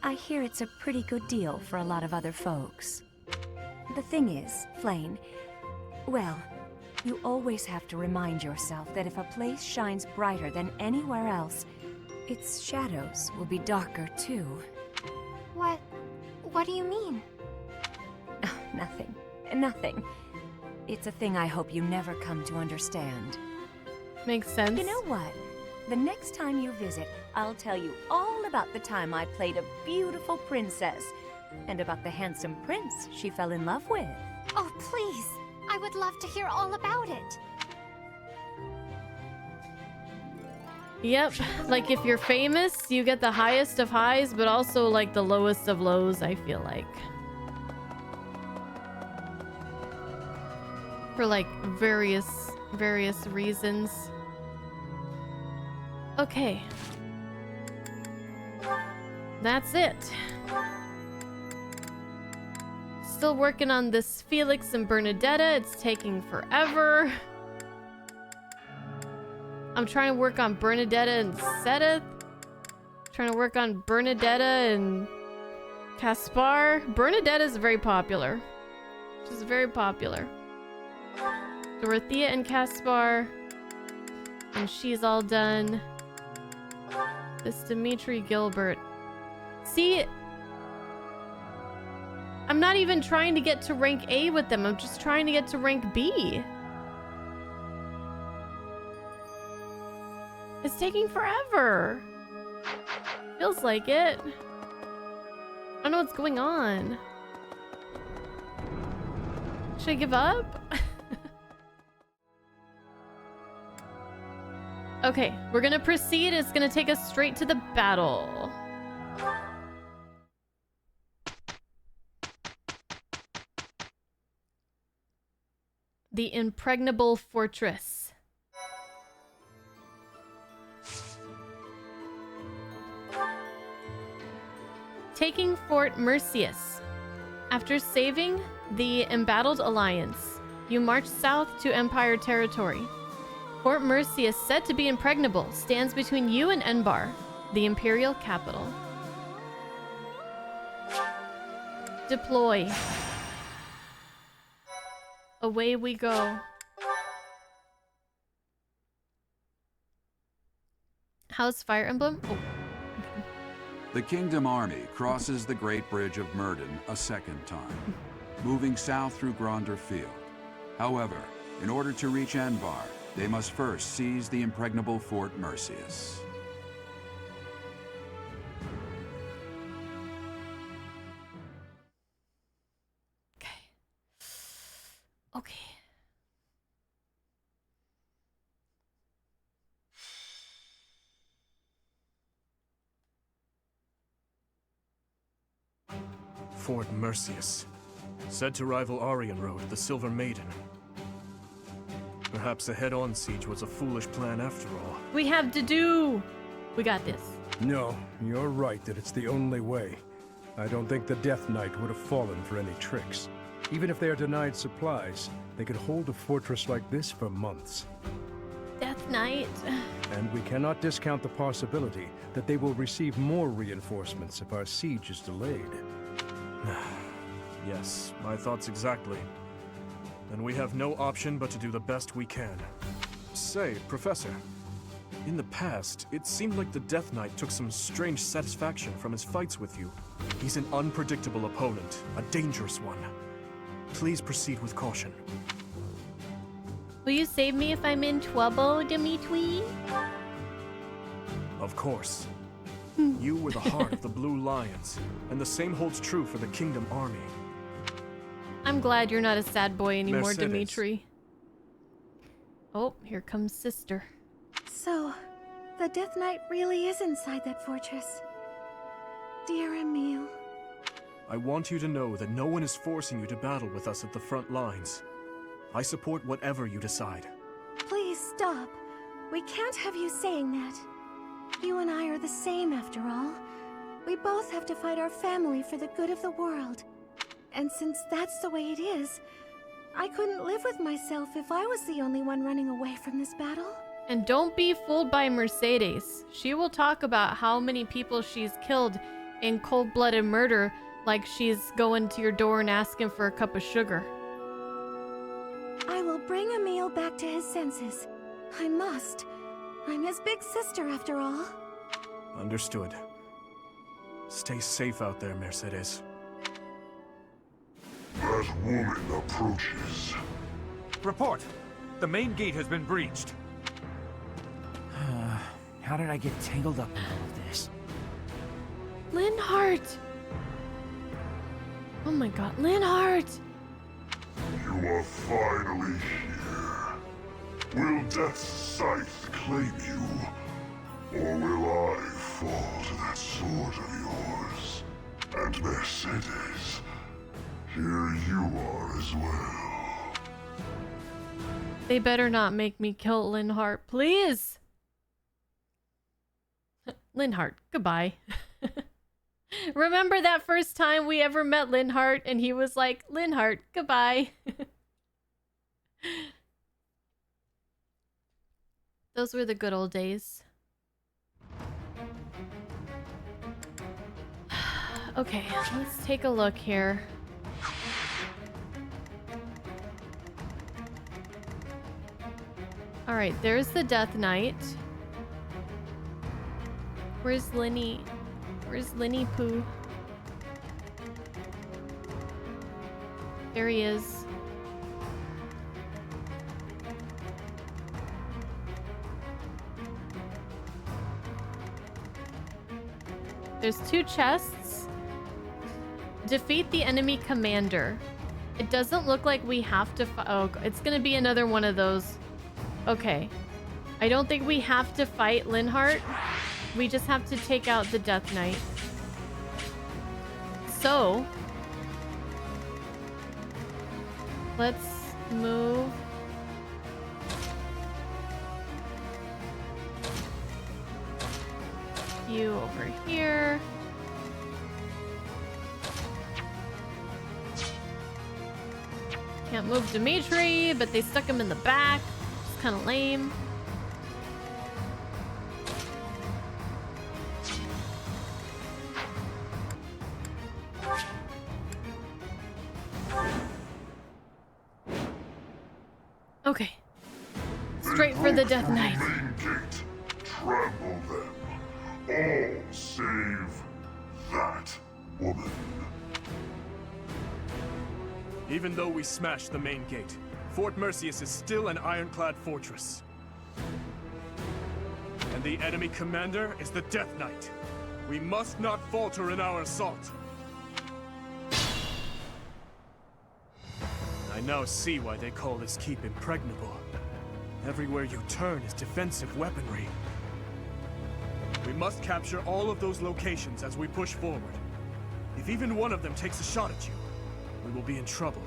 I hear it's a pretty good deal for a lot of other folks. The thing is, Flayn, well, you always have to remind yourself that if a place shines brighter than anywhere else, its shadows will be darker too. What do you mean? Oh, nothing. Nothing. It's a thing I hope you never come to understand. Makes sense. You know what? The next time you visit, I'll tell you all about the time I played a beautiful princess, and about the handsome prince she fell in love with. Oh, please! I would love to hear all about it. Yep, like if you're famous, you get the highest of highs, but also like the lowest of lows, I feel like. For like various reasons. Okay. That's it. Still working on this Felix and Bernadetta. It's taking forever. I'm trying to work on Bernadetta and Sedith. Trying to work on Bernadetta and Caspar. Bernadetta is very popular. She's very popular. Dorothea and Caspar. And she's all done. This Dimitri Gilbert. See, I'm not even trying to get to rank A with them. I'm just trying to get to rank B. It's taking forever. Feels like it. I don't know what's going on. Should I give up? Okay, we're gonna proceed. It's gonna take us straight to the battle. the impregnable fortress. Taking Fort Merceus. After saving the embattled alliance, you march south to Empire territory. Fort Merceus, said to be impregnable, stands between you and Enbar, the imperial capital. Deploy. Away we go. How's Fire Emblem? Oh. The Kingdom Army crosses the Great Bridge of Myrden a second time, moving south through Gronder Field. However, in order to reach Enbar, they must first seize the impregnable Fort Merceus. Okay. Fort Merceus. Said to rival Aryan Road, the Silver Maiden. Perhaps a head-on siege was a foolish plan after all. We have to do. We got this. No, you're right that it's the only way. I don't think the Death Knight would have fallen for any tricks. Even if they are denied supplies, they could hold a fortress like this for months. Death Knight. And we cannot discount the possibility that they will receive more reinforcements if our siege is delayed. Yes, my thoughts exactly. And we have no option but to do the best we can. Say, Professor, in the past, it seemed like the Death Knight took some strange satisfaction from his fights with you. He's an unpredictable opponent, a dangerous one. Please proceed with caution. Will you save me if I'm in trouble, Dimitri? Of course. You were the heart of the Blue Lions, and the same holds true for the Kingdom Army. I'm glad you're not a sad boy anymore, Mercedes. Dimitri. Oh, here comes Sister. So, the Death Knight really is inside that fortress. Dear Emile. I want you to know that no one is forcing you to battle with us at the front lines. I support whatever you decide. Please stop. We can't have you saying that. You and I are the same after all. We both have to fight our family for the good of the world. And since that's the way it is, I couldn't live with myself if I was the only one running away from this battle. And don't be fooled by Mercedes. She will talk about how many people she's killed in cold-blooded murder like she's going to your door and asking for a cup of sugar. I will bring Emile back to his senses. I must. I'm his big sister after all. Understood. Stay safe out there, Mercedes. That woman approaches. Report! The main gate has been breached. How did I get tangled up in all of this? Linhardt! Oh my god, Linhardt! You are finally here. Will Death's scythe claim you? Or will I fall to that sword of yours? And Mercedes, here you are as well. They better not make me kill Linhardt, please! Linhardt, goodbye. Remember that first time we ever met Linhardt and he was like, Linhardt, goodbye. Those were the good old days. Okay, let's take a look here. Alright, there's the Death Knight. Where's Linny? Where's Linny Poo? There he is. There's 2 chests. Defeat the enemy commander. It doesn't look like we have to oh, it's gonna be another one of those. Okay. I don't think we have to fight Linhardt. We just have to take out the Death Knight. So, let's move you over here. Can't move Dimitri, but they stuck him in the back. It's kind of lame. Okay. Straight for the Death Knight. Gate. Trample them. All save that woman. Even though we smashed the main gate, Fort Merceus is still an ironclad fortress. And the enemy commander is the Death Knight. We must not falter in our assault. I now see why they call this keep impregnable. Everywhere you turn is defensive weaponry. We must capture all of those locations as we push forward. If even one of them takes a shot at you, we will be in trouble.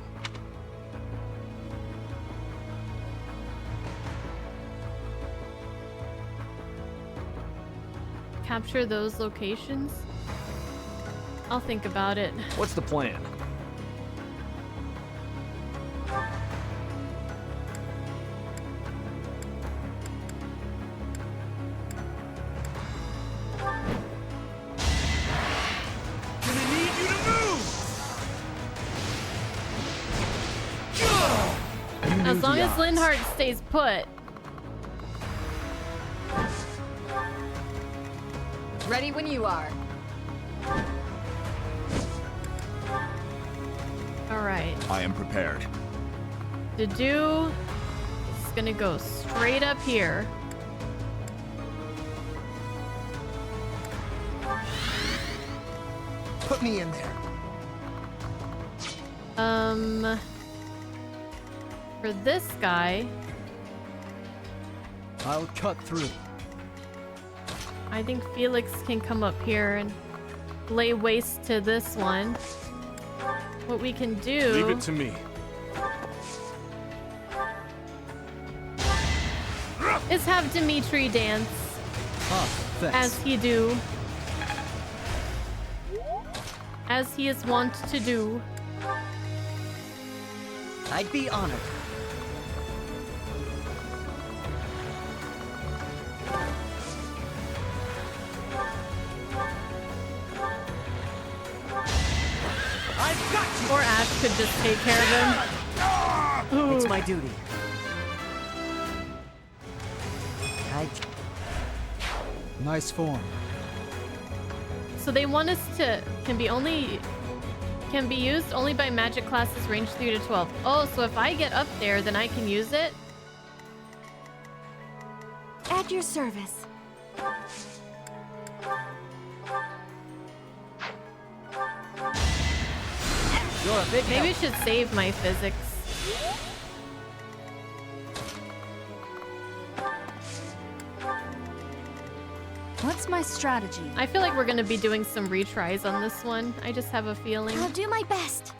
Capture those locations? I'll think about it. What's the plan? As long as Linhardt stays put. Ready when you are. Alright. I am prepared. Dedu is gonna go straight up here. Put me in there. For this guy, I'll cut through. I think Felix can come up here and lay waste to this one. What we can do... Leave it to me. ...is have Dimitri dance. As he do. As he is wont to do. I'd be honored. I've got you. Or Ash could just take care of him. Ooh. It's my duty. Nice form. So they want us to can be used only by magic classes range 3 to 12. Oh, so if I get up there, then I can use it? At your service. You're a big Maybe I should save my physics. What's my strategy? I feel like we're gonna be doing some retries on this one. I just have a feeling. I'll do my best.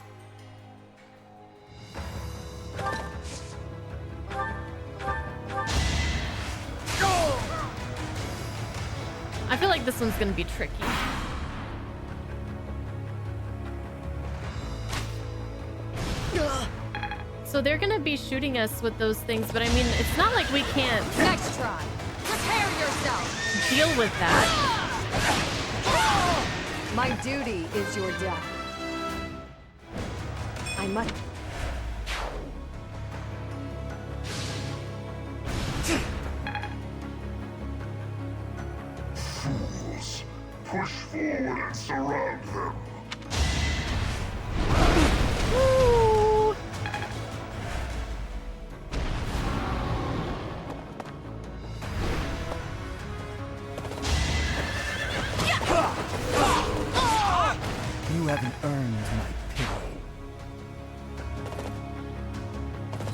I feel like this one's gonna be tricky. So they're gonna be shooting us with those things, but I mean, it's not like we can't Next try. Prepare yourself. deal with that. My duty is your death. I must. Fools. Push forward and surround them. Ooh. You haven't earned my pity.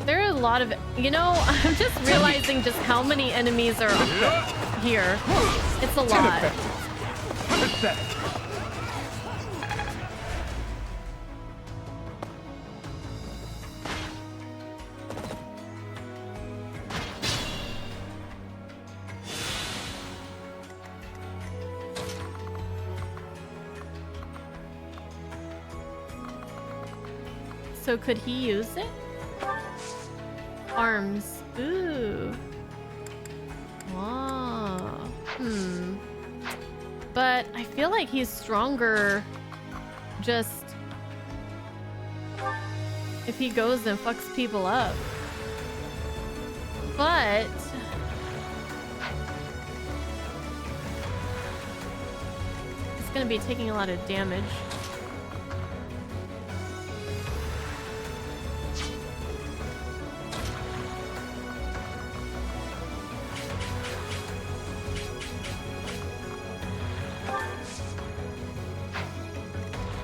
There are a lot of, you know, I'm just realizing just how many enemies are here. It's a lot. So could he use it? Arms. Ooh. Wow. But I feel like he's stronger just if he goes and fucks people up. But he's gonna be taking a lot of damage.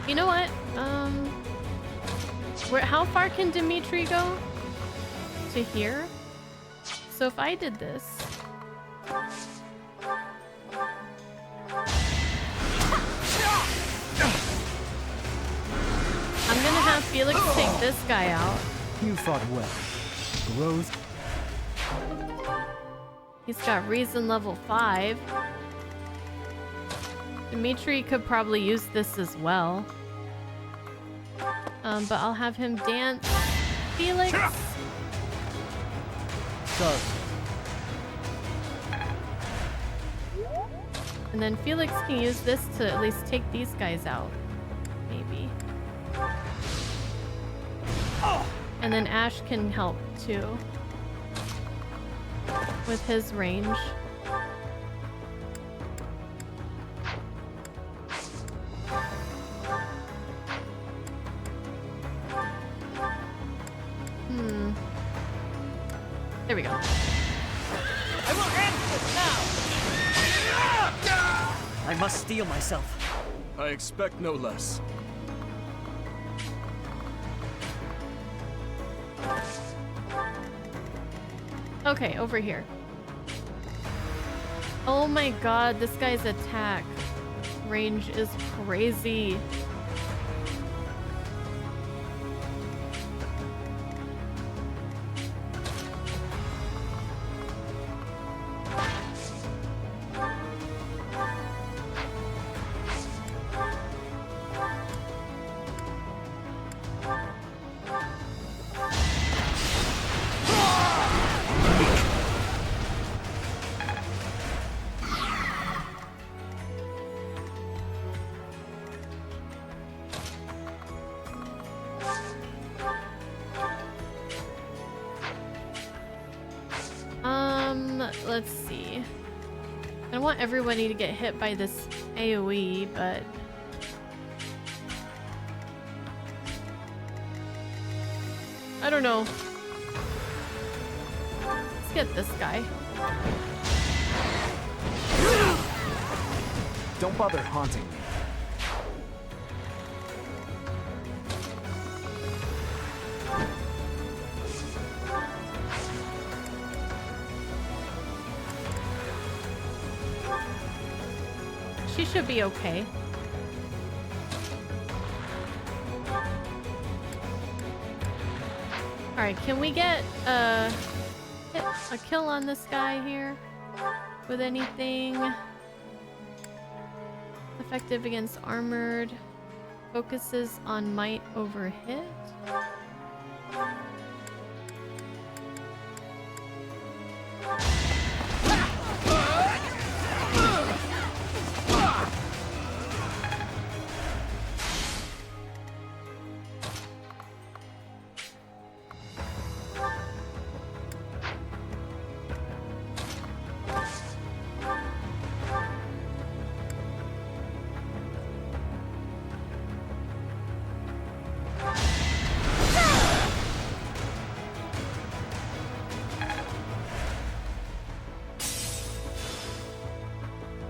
You know what? How far can Dimitri go? To here? So if I did this... I'm gonna have Felix take this guy out. You fought well. Growth. He's got reason level 5. Dimitri could probably use this as well. But I'll have him dance. Felix! Sorry. And then Felix can use this to at least take these guys out. Maybe. And then Ash can help too. With his range. There we go. I will end this now! I must steel myself. I expect no less. Okay, over here. Oh my god, this guy's attack range is crazy. Let's see. I don't want everybody to get hit by this AoE, but I don't know. Let's get this guy. Don't bother haunting me. She should be okay. Alright, can we get a kill on this guy here? With anything effective against armored. Focuses on might over hit.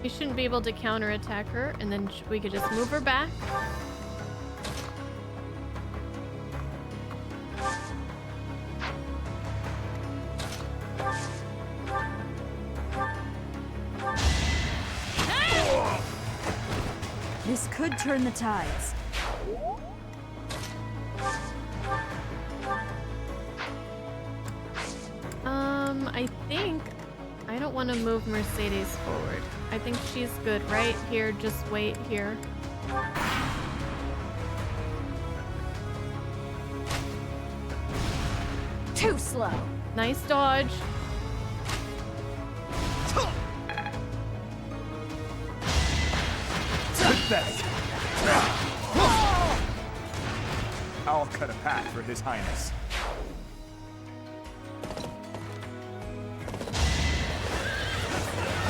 You shouldn't be able to counterattack her, and then we could just move her back. This could turn the tides. I think I don't want to move Mercedes forward. I think she's good right here. Just wait here. Too slow. Nice dodge. Pathetic. I'll cut a path for His Highness.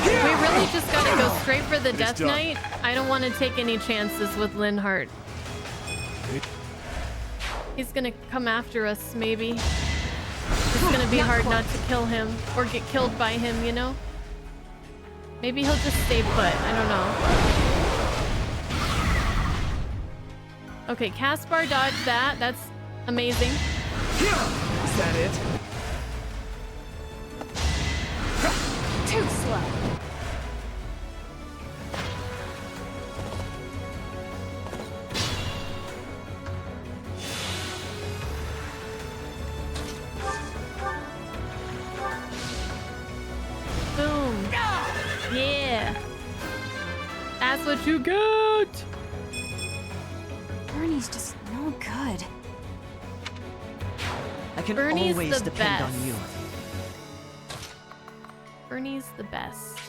We really just gotta go straight for the Death done. Knight. I don't want to take any chances with Linhardt. He's gonna come after us, maybe. It's gonna be hard not to kill him or get killed by him, you know? Maybe he'll just stay put. I don't know. Okay, Caspar dodged that. That's amazing. Is that it? Too slow. Boom. Yeah. That's what you get. Bernie's just no good. I can Bernie's always the depend best. on you. Bernie's the best.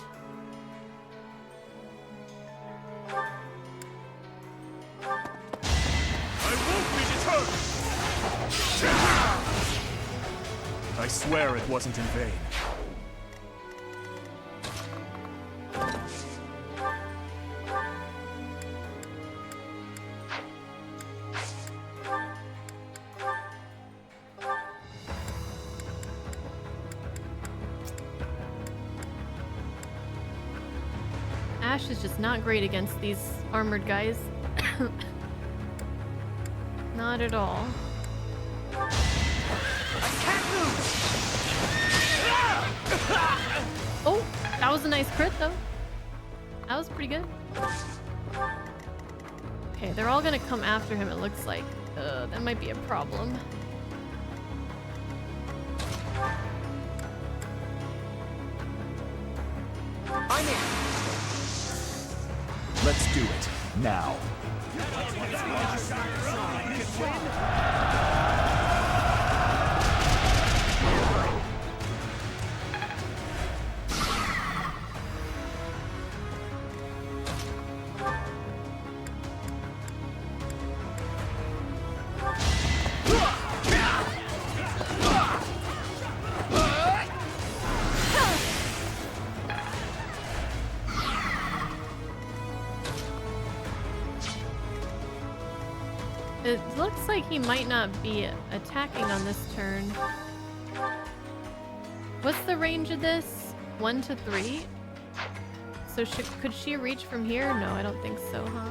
I won't be deterred! I swear it wasn't in vain. Ash is just not great against these armored guys. Not at all. Oh, that was a nice crit though. That was pretty good. Okay, they're all gonna come after him, it looks like. That might be a problem. I'm in. Let's do it now. It looks like he might not be attacking on this turn. What's the range of this? 1 to 3? So could she reach from here? No, I don't think so, huh?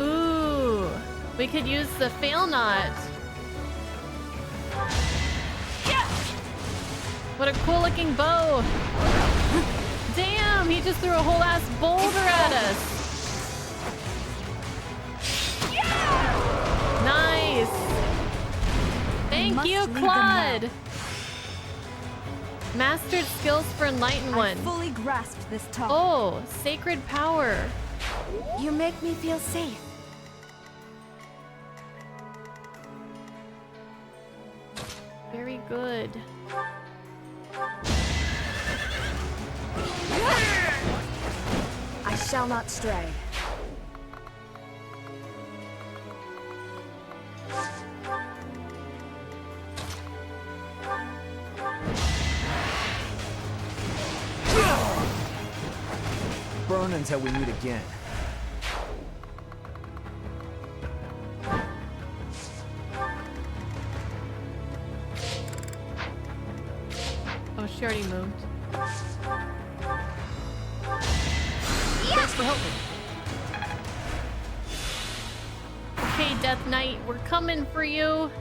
Ooh, we could use the fail knot. What a cool looking bow. Damn, he just threw a whole ass boulder at us. Nice. Thank you, Claude. Mastered skills for Enlightened One. Fully grasped this talk. Oh, sacred power. You make me feel safe. Very good. I shall not stray. Burn until we meet again. Oh, she already moved. Thanks for helping. Okay, Death Knight, we're coming for you.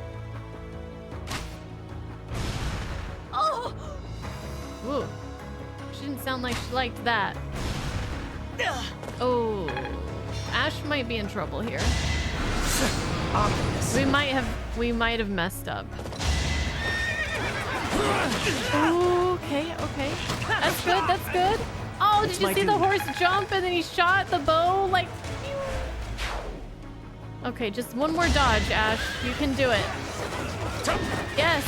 Oh! Ooh. She didn't sound like she liked that. Oh, Ash might be in trouble here. We might have messed up. Okay, okay. That's good, that's good. Oh, did you see the horse jump and then he shot the bow like... Okay, just one more dodge, Ash. You can do it. Yes.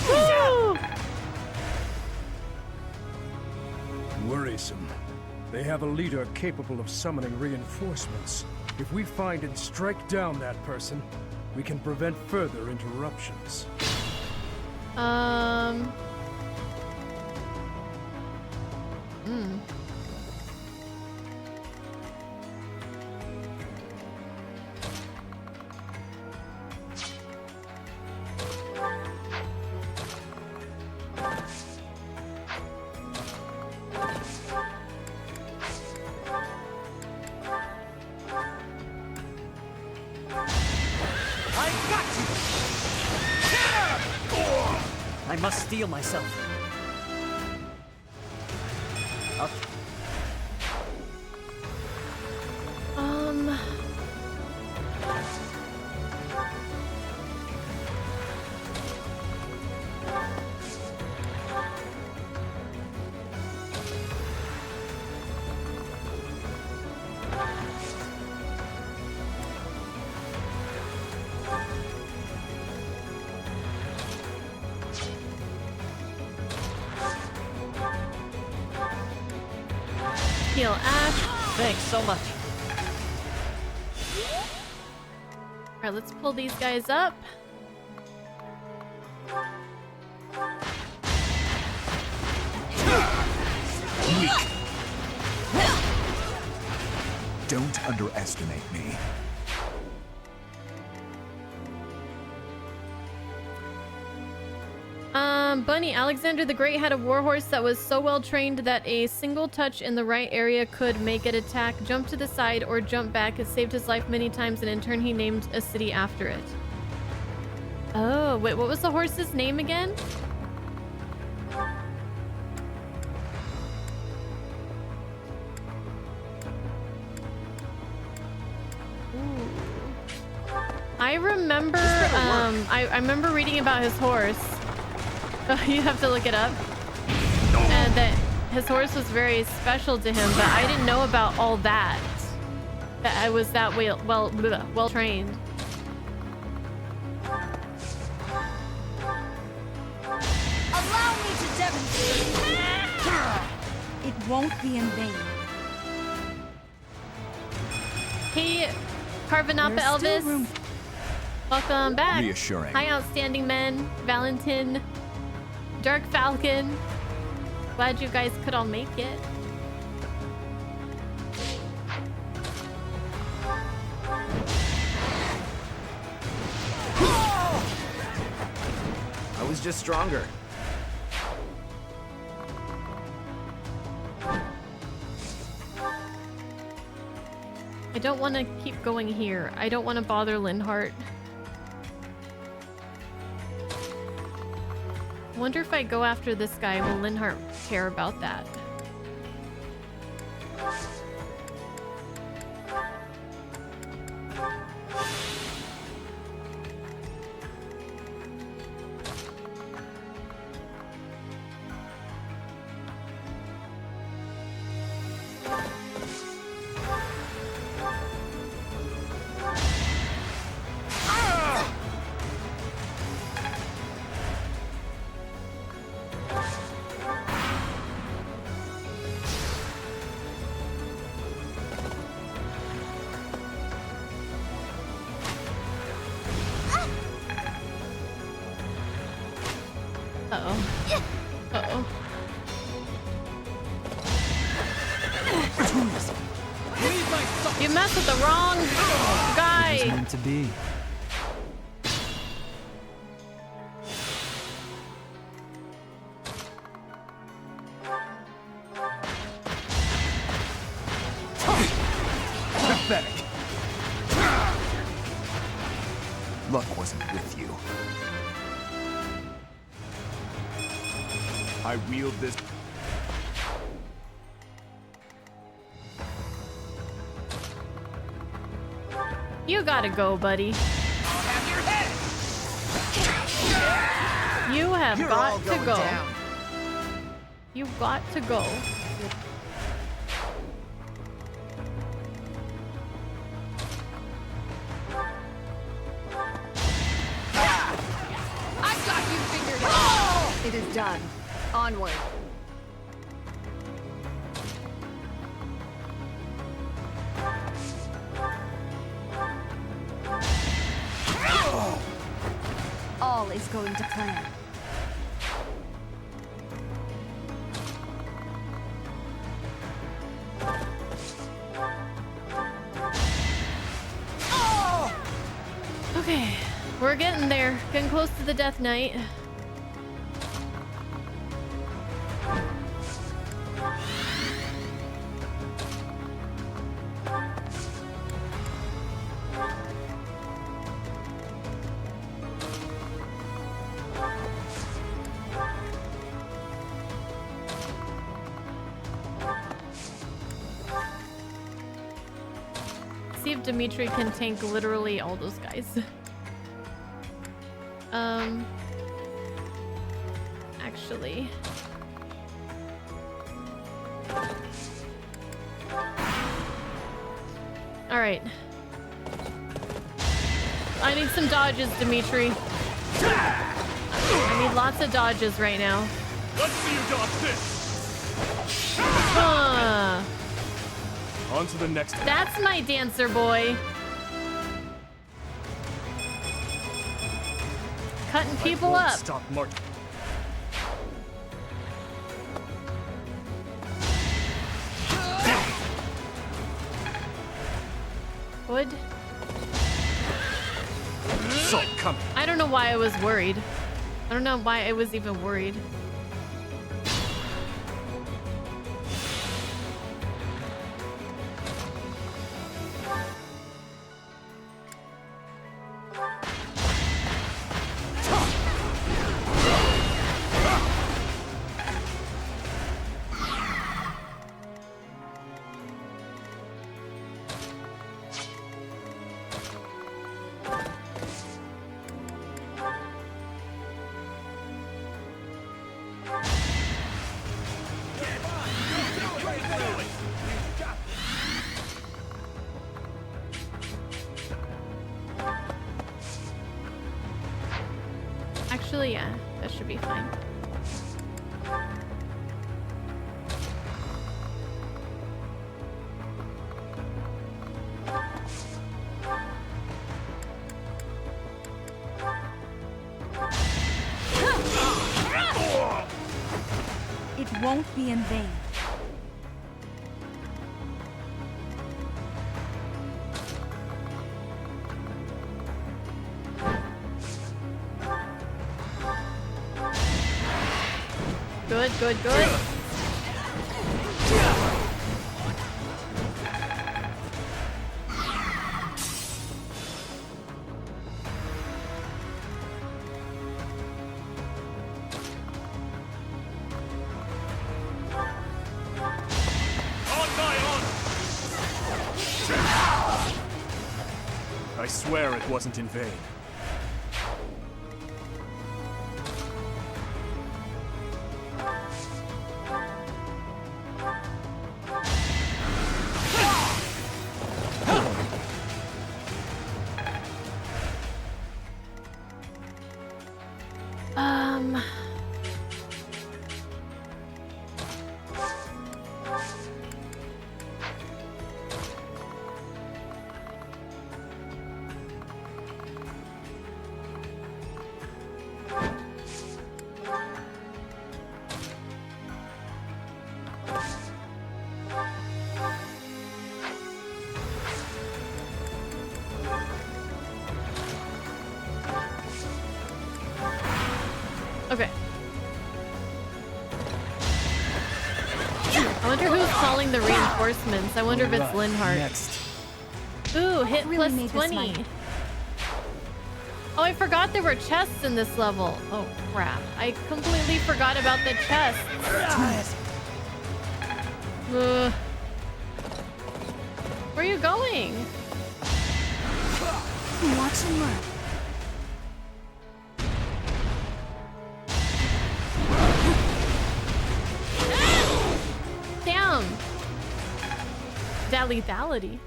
Woo! Worrisome. They have a leader capable of summoning reinforcements. If we find and strike down that person, we can prevent further interruptions. I must steel myself. Okay. Heal Ash. Thanks so much. Alright, let's pull these guys up. Weak. Don't underestimate me. Bunny, Alexander the Great had a warhorse that was so well trained that a single touch in the right area could make it attack, jump to the side, or jump back. It saved his life many times, and in turn he named a city after it. Oh, wait, what was the horse's name again? I remember, I remember reading about his horse. You have to look it up. And that his horse was very special to him, but I didn't know about all that. That I was that well trained. Allow me to demonstrate. It won't be in vain. Hey, Carvanapa Elvis. Welcome back. Reassuring. Hi, Outstanding Men, Valentin, Dark Falcon. Glad you guys could all make it. I was just stronger. I don't want to keep going here. I don't want to bother Linhart. I wonder if I go after this guy, will Linhart care about that? You messed with the wrong guy. It was meant to be. Pathetic. Luck wasn't with you. I wield this. You gotta go, buddy. You have You're all got to going go. down. You've got to go. I've got you figured out. It is done. Onward. All is going to plan. Okay, we're getting there. Getting close to the Death Knight. See if Dimitri can tank literally all those guys. Actually. All right. I need some dodges, Dimitri. I need lots of dodges right now. Let's see you dodge this. On to the next one. That's my dancer boy. Cutting people won't up. Stop marching. Wood. So come. I don't know why I was worried. I don't know why I was even worried. Actually, yeah, that should be fine. It won't be in vain. Good, good, good. I swear it wasn't in vain. Okay. I wonder who's calling the reinforcements. I wonder if it's Linhart. Next. Ooh, hit Really plus made this 20. money. Oh, I forgot there were chests in this level. Oh, crap. I completely forgot about the chests. Where are you going? Watch and learn. Damn! That lethality.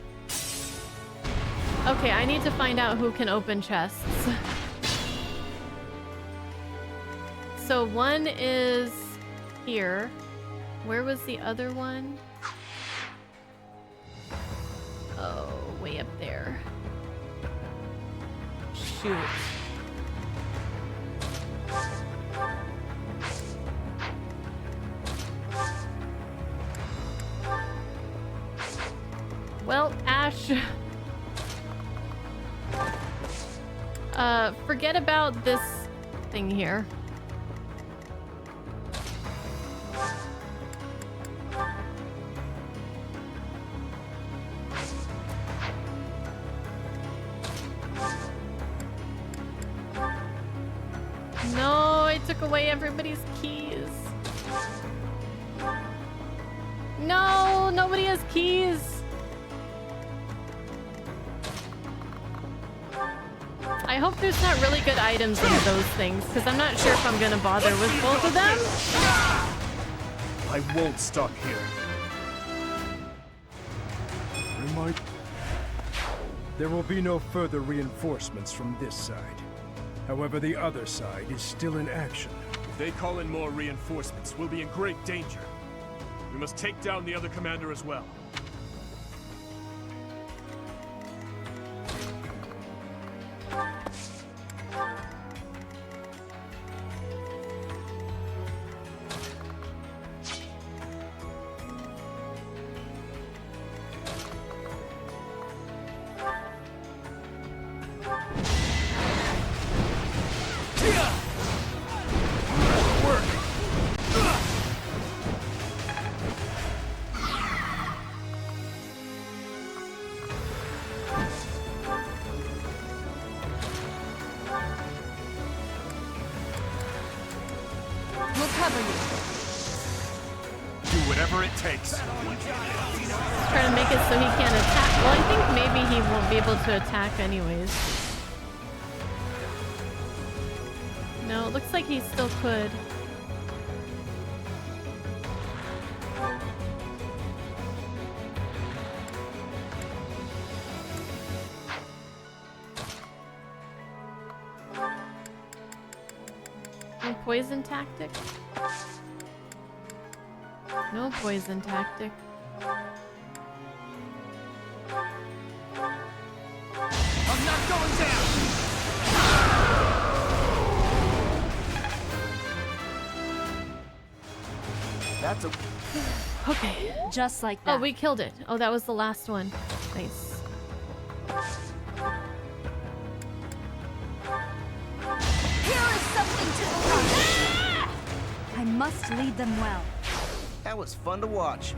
Okay, I need to find out who can open chests. So one is here. Where was the other one? Oh, way up there. Shoot. Well, Ash. Forget about this thing here. No, I took away everybody's keys. No, nobody has keys. I hope there's not really good items in those things, because I'm not sure if I'm gonna bother with both of them. I won't stop here. There will be no further reinforcements from this side. However, the other side is still in action. If they call in more reinforcements, we'll be in great danger. We must take down the other commander as well. Trying to make it so he can't attack. Well, I think maybe he won't be able to attack anyways. No, it looks like he still could. No poison tactic? No poison tactic. I'm not going down! That's a... Okay. Just like that. Oh, we killed it. Oh, that was the last one. Nice. Here is something to the right. I must lead them well. That was fun to watch.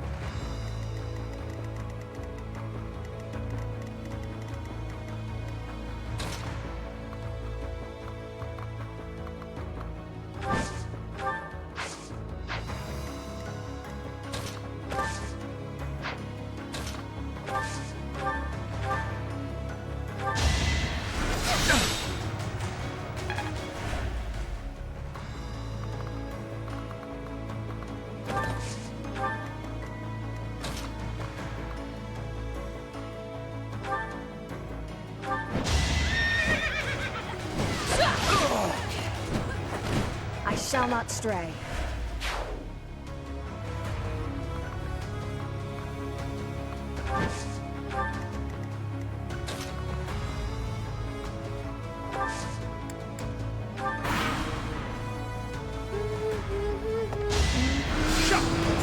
Shall not stray.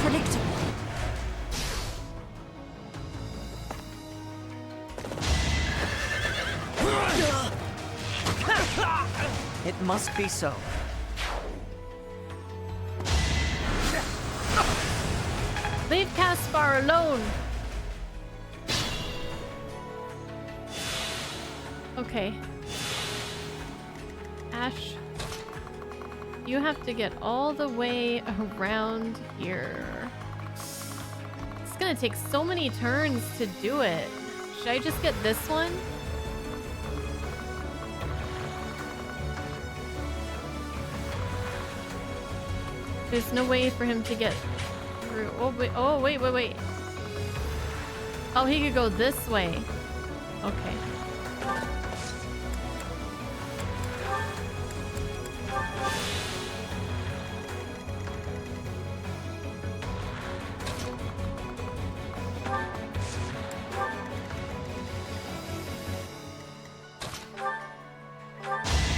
Predictable. It must be so. Leave Caspar alone. Okay. Ash, you have to get all the way around here. It's gonna take so many turns to do it. Should I just get this one? There's no way for him to get through. Oh, wait. Oh, wait, wait, wait. Oh, he could go this way. Okay.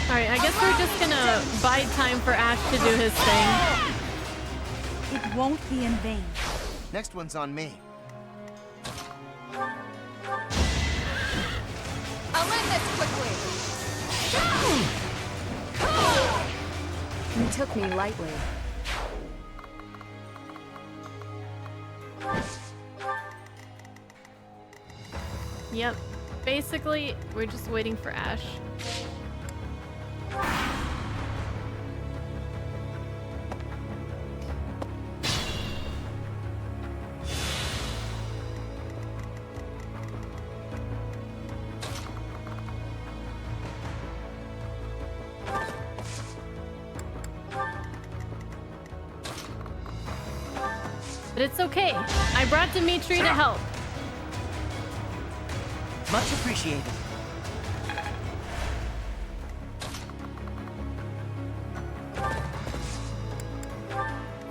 Alright, I guess we're just gonna bide time for Ash to do his thing. It won't be in vain. Next one's on me. I'll end this quickly. You took me lightly. Yep. Basically, we're just waiting for Ash. But it's okay. I brought Dimitri to help. Much appreciated.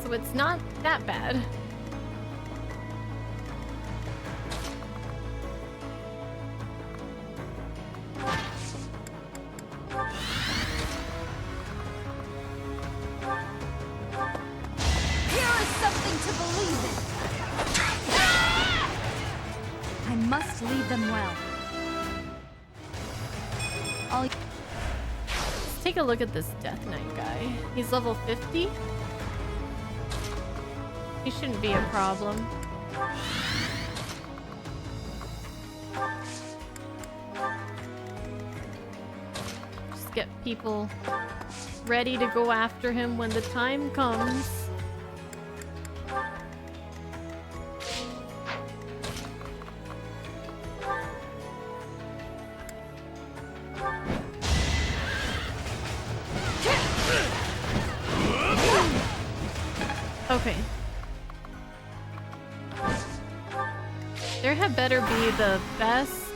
So it's not that bad. Here is something to believe in. I must lead them well. Let's take a look at this Death Knight guy. He's level 50. He shouldn't be a problem. Just get people ready to go after him when the time comes. Okay. There had better be the best.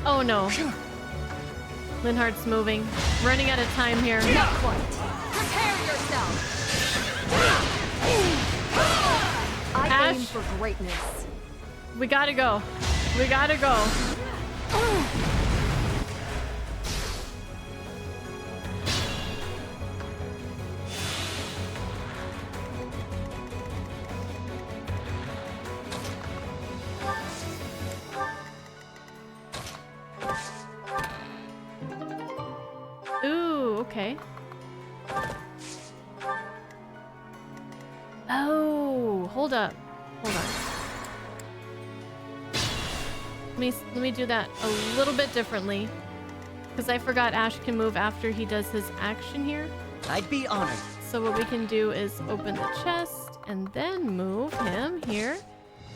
Oh no. Linhardt's moving. Running out of time here. Not quite. Prepare yourself. I Ash. aim for greatness. We gotta go. We gotta go. Ooh, okay. Oh, hold up. Hold on. Let me do that a little bit differently. Because I forgot Ash can move after he does his action here. I'd be honored. So what we can do is open the chest and then move him here.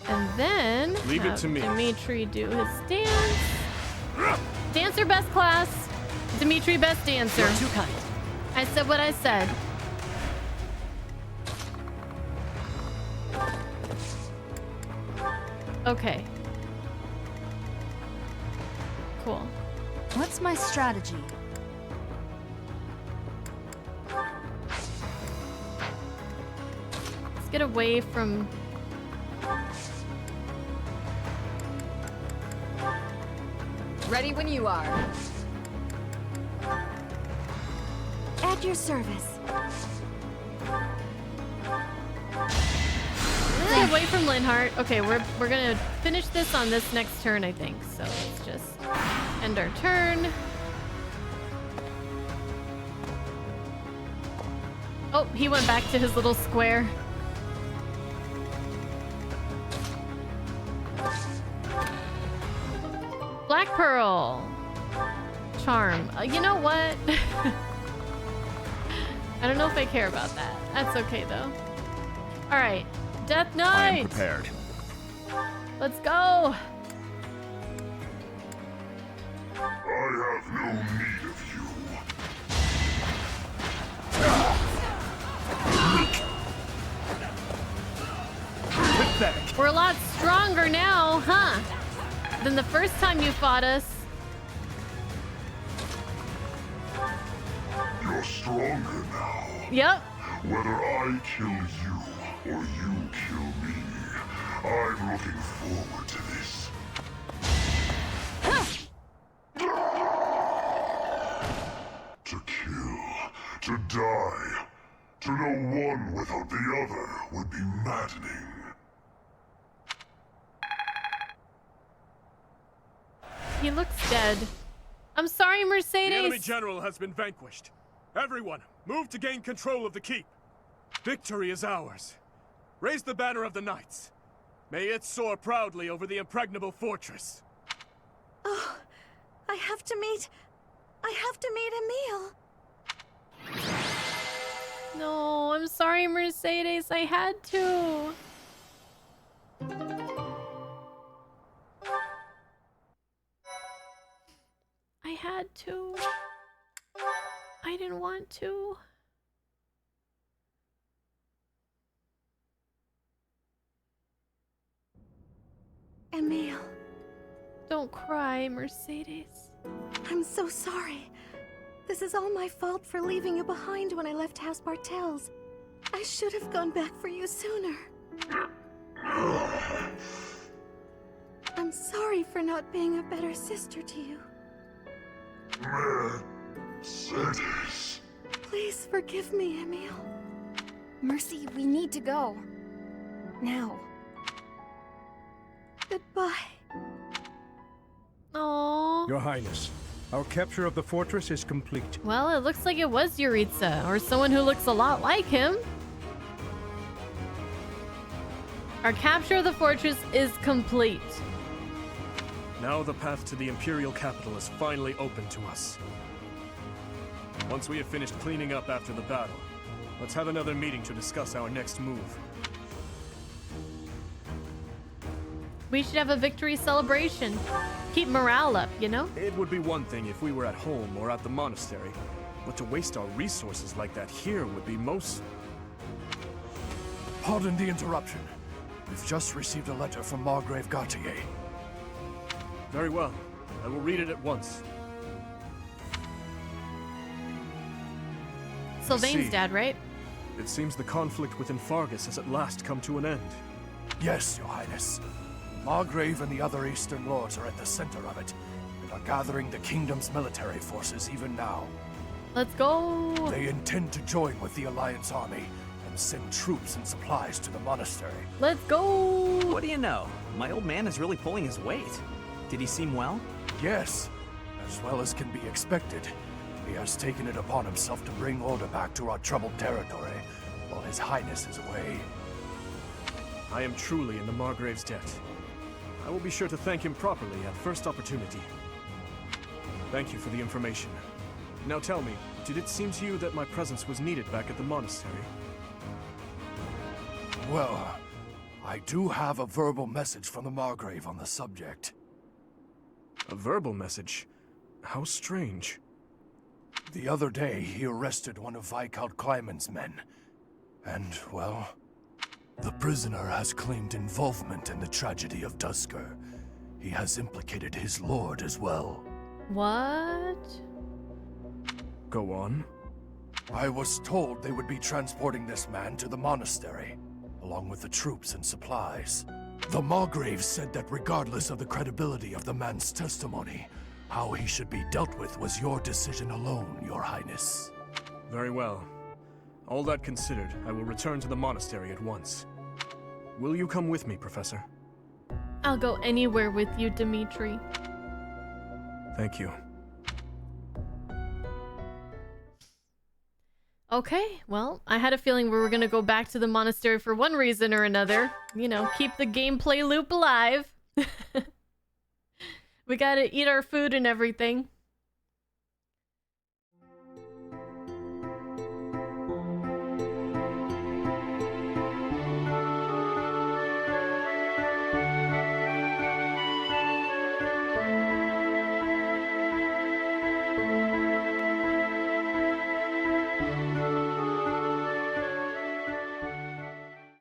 And then Leave it have to me. Dimitri do his dance. Dancer best class. Dimitri best dancer. You're too kind. I said what I said. Okay. Cool. What's my strategy? Let's get away from... Ready when you are. At your service. Stay away from Linhardt. Okay, we're gonna finish this on this next turn, I think. So let's just end our turn. Oh, he went back to his little square. Black Pearl. Charm. You know what? I don't know if I care about that. That's okay though. All right, Death Knight. I am prepared. Let's go. I have no need of you. We're a lot stronger now, huh? Than the first time you fought us. You're stronger now. Yep. Whether I kill you or you kill me, I'm looking forward to this. To kill, to die, to know one without the other would be maddening. He looks dead. I'm sorry, The enemy Mercedes. general has been vanquished. Everyone, move to gain control of the keep. Victory is ours. Raise the banner of the knights. May it soar proudly over the impregnable fortress. Oh, I have to meet Emil. No, I'm sorry, Mercedes. I had to. I had to. I didn't want to. Emil. Don't cry, Mercedes. I'm so sorry. This is all my fault for leaving you behind when I left House Bartels. I should have gone back for you sooner. I'm sorry for not being a better sister to you. Mercedes. Please forgive me, Emil. Mercy, we need to go. Now. Goodbye. Aww. Your Highness, our capture of the fortress is complete. Well, it looks like it was Yuritsa, or someone who looks a lot like him. Our capture of the fortress is complete. Now the path to the Imperial capital is finally open to us. Once we have finished cleaning up after the battle, let's have another meeting to discuss our next move. We should have a victory celebration. Keep morale up, you know? It would be one thing if we were at home or at the monastery, but to waste our resources like that here would be most... Pardon the interruption. We've just received a letter from Margrave Gautier. Very well. I will read it at once. Sylvain's dad, right? It seems the conflict within Fargus has at last come to an end. Yes, Your Highness. Margrave and the other Eastern Lords are at the center of it, and are gathering the kingdom's military forces even now. Let's go! They intend to join with the Alliance army, and send troops and supplies to the monastery. Let's go! What do you know? My old man is really pulling his weight. Did he seem well? Yes, as well as can be expected. He has taken it upon himself to bring order back to our troubled territory, while His Highness is away. I am truly in the Margrave's debt. I will be sure to thank him properly at first opportunity. Thank you for the information. Now tell me, did it seem to you that my presence was needed back at the monastery? Well, I do have a verbal message from the Margrave on the subject. A verbal message? How strange. The other day, he arrested one of Viscount Kleiman's men. And, well, the prisoner has claimed involvement in the tragedy of Dusker. He has implicated his lord as well. What? Go on. I was told they would be transporting this man to the monastery, along with the troops and supplies. The Margrave said that regardless of the credibility of the man's testimony, how he should be dealt with was your decision alone, Your Highness. Very well. All that considered, I will return to the monastery at once. Will you come with me, Professor? I'll go anywhere with you, Dimitri. Thank you. Okay, well, I had a feeling we were gonna go back to the monastery for one reason or another. You know, keep the gameplay loop alive. We gotta eat our food and everything.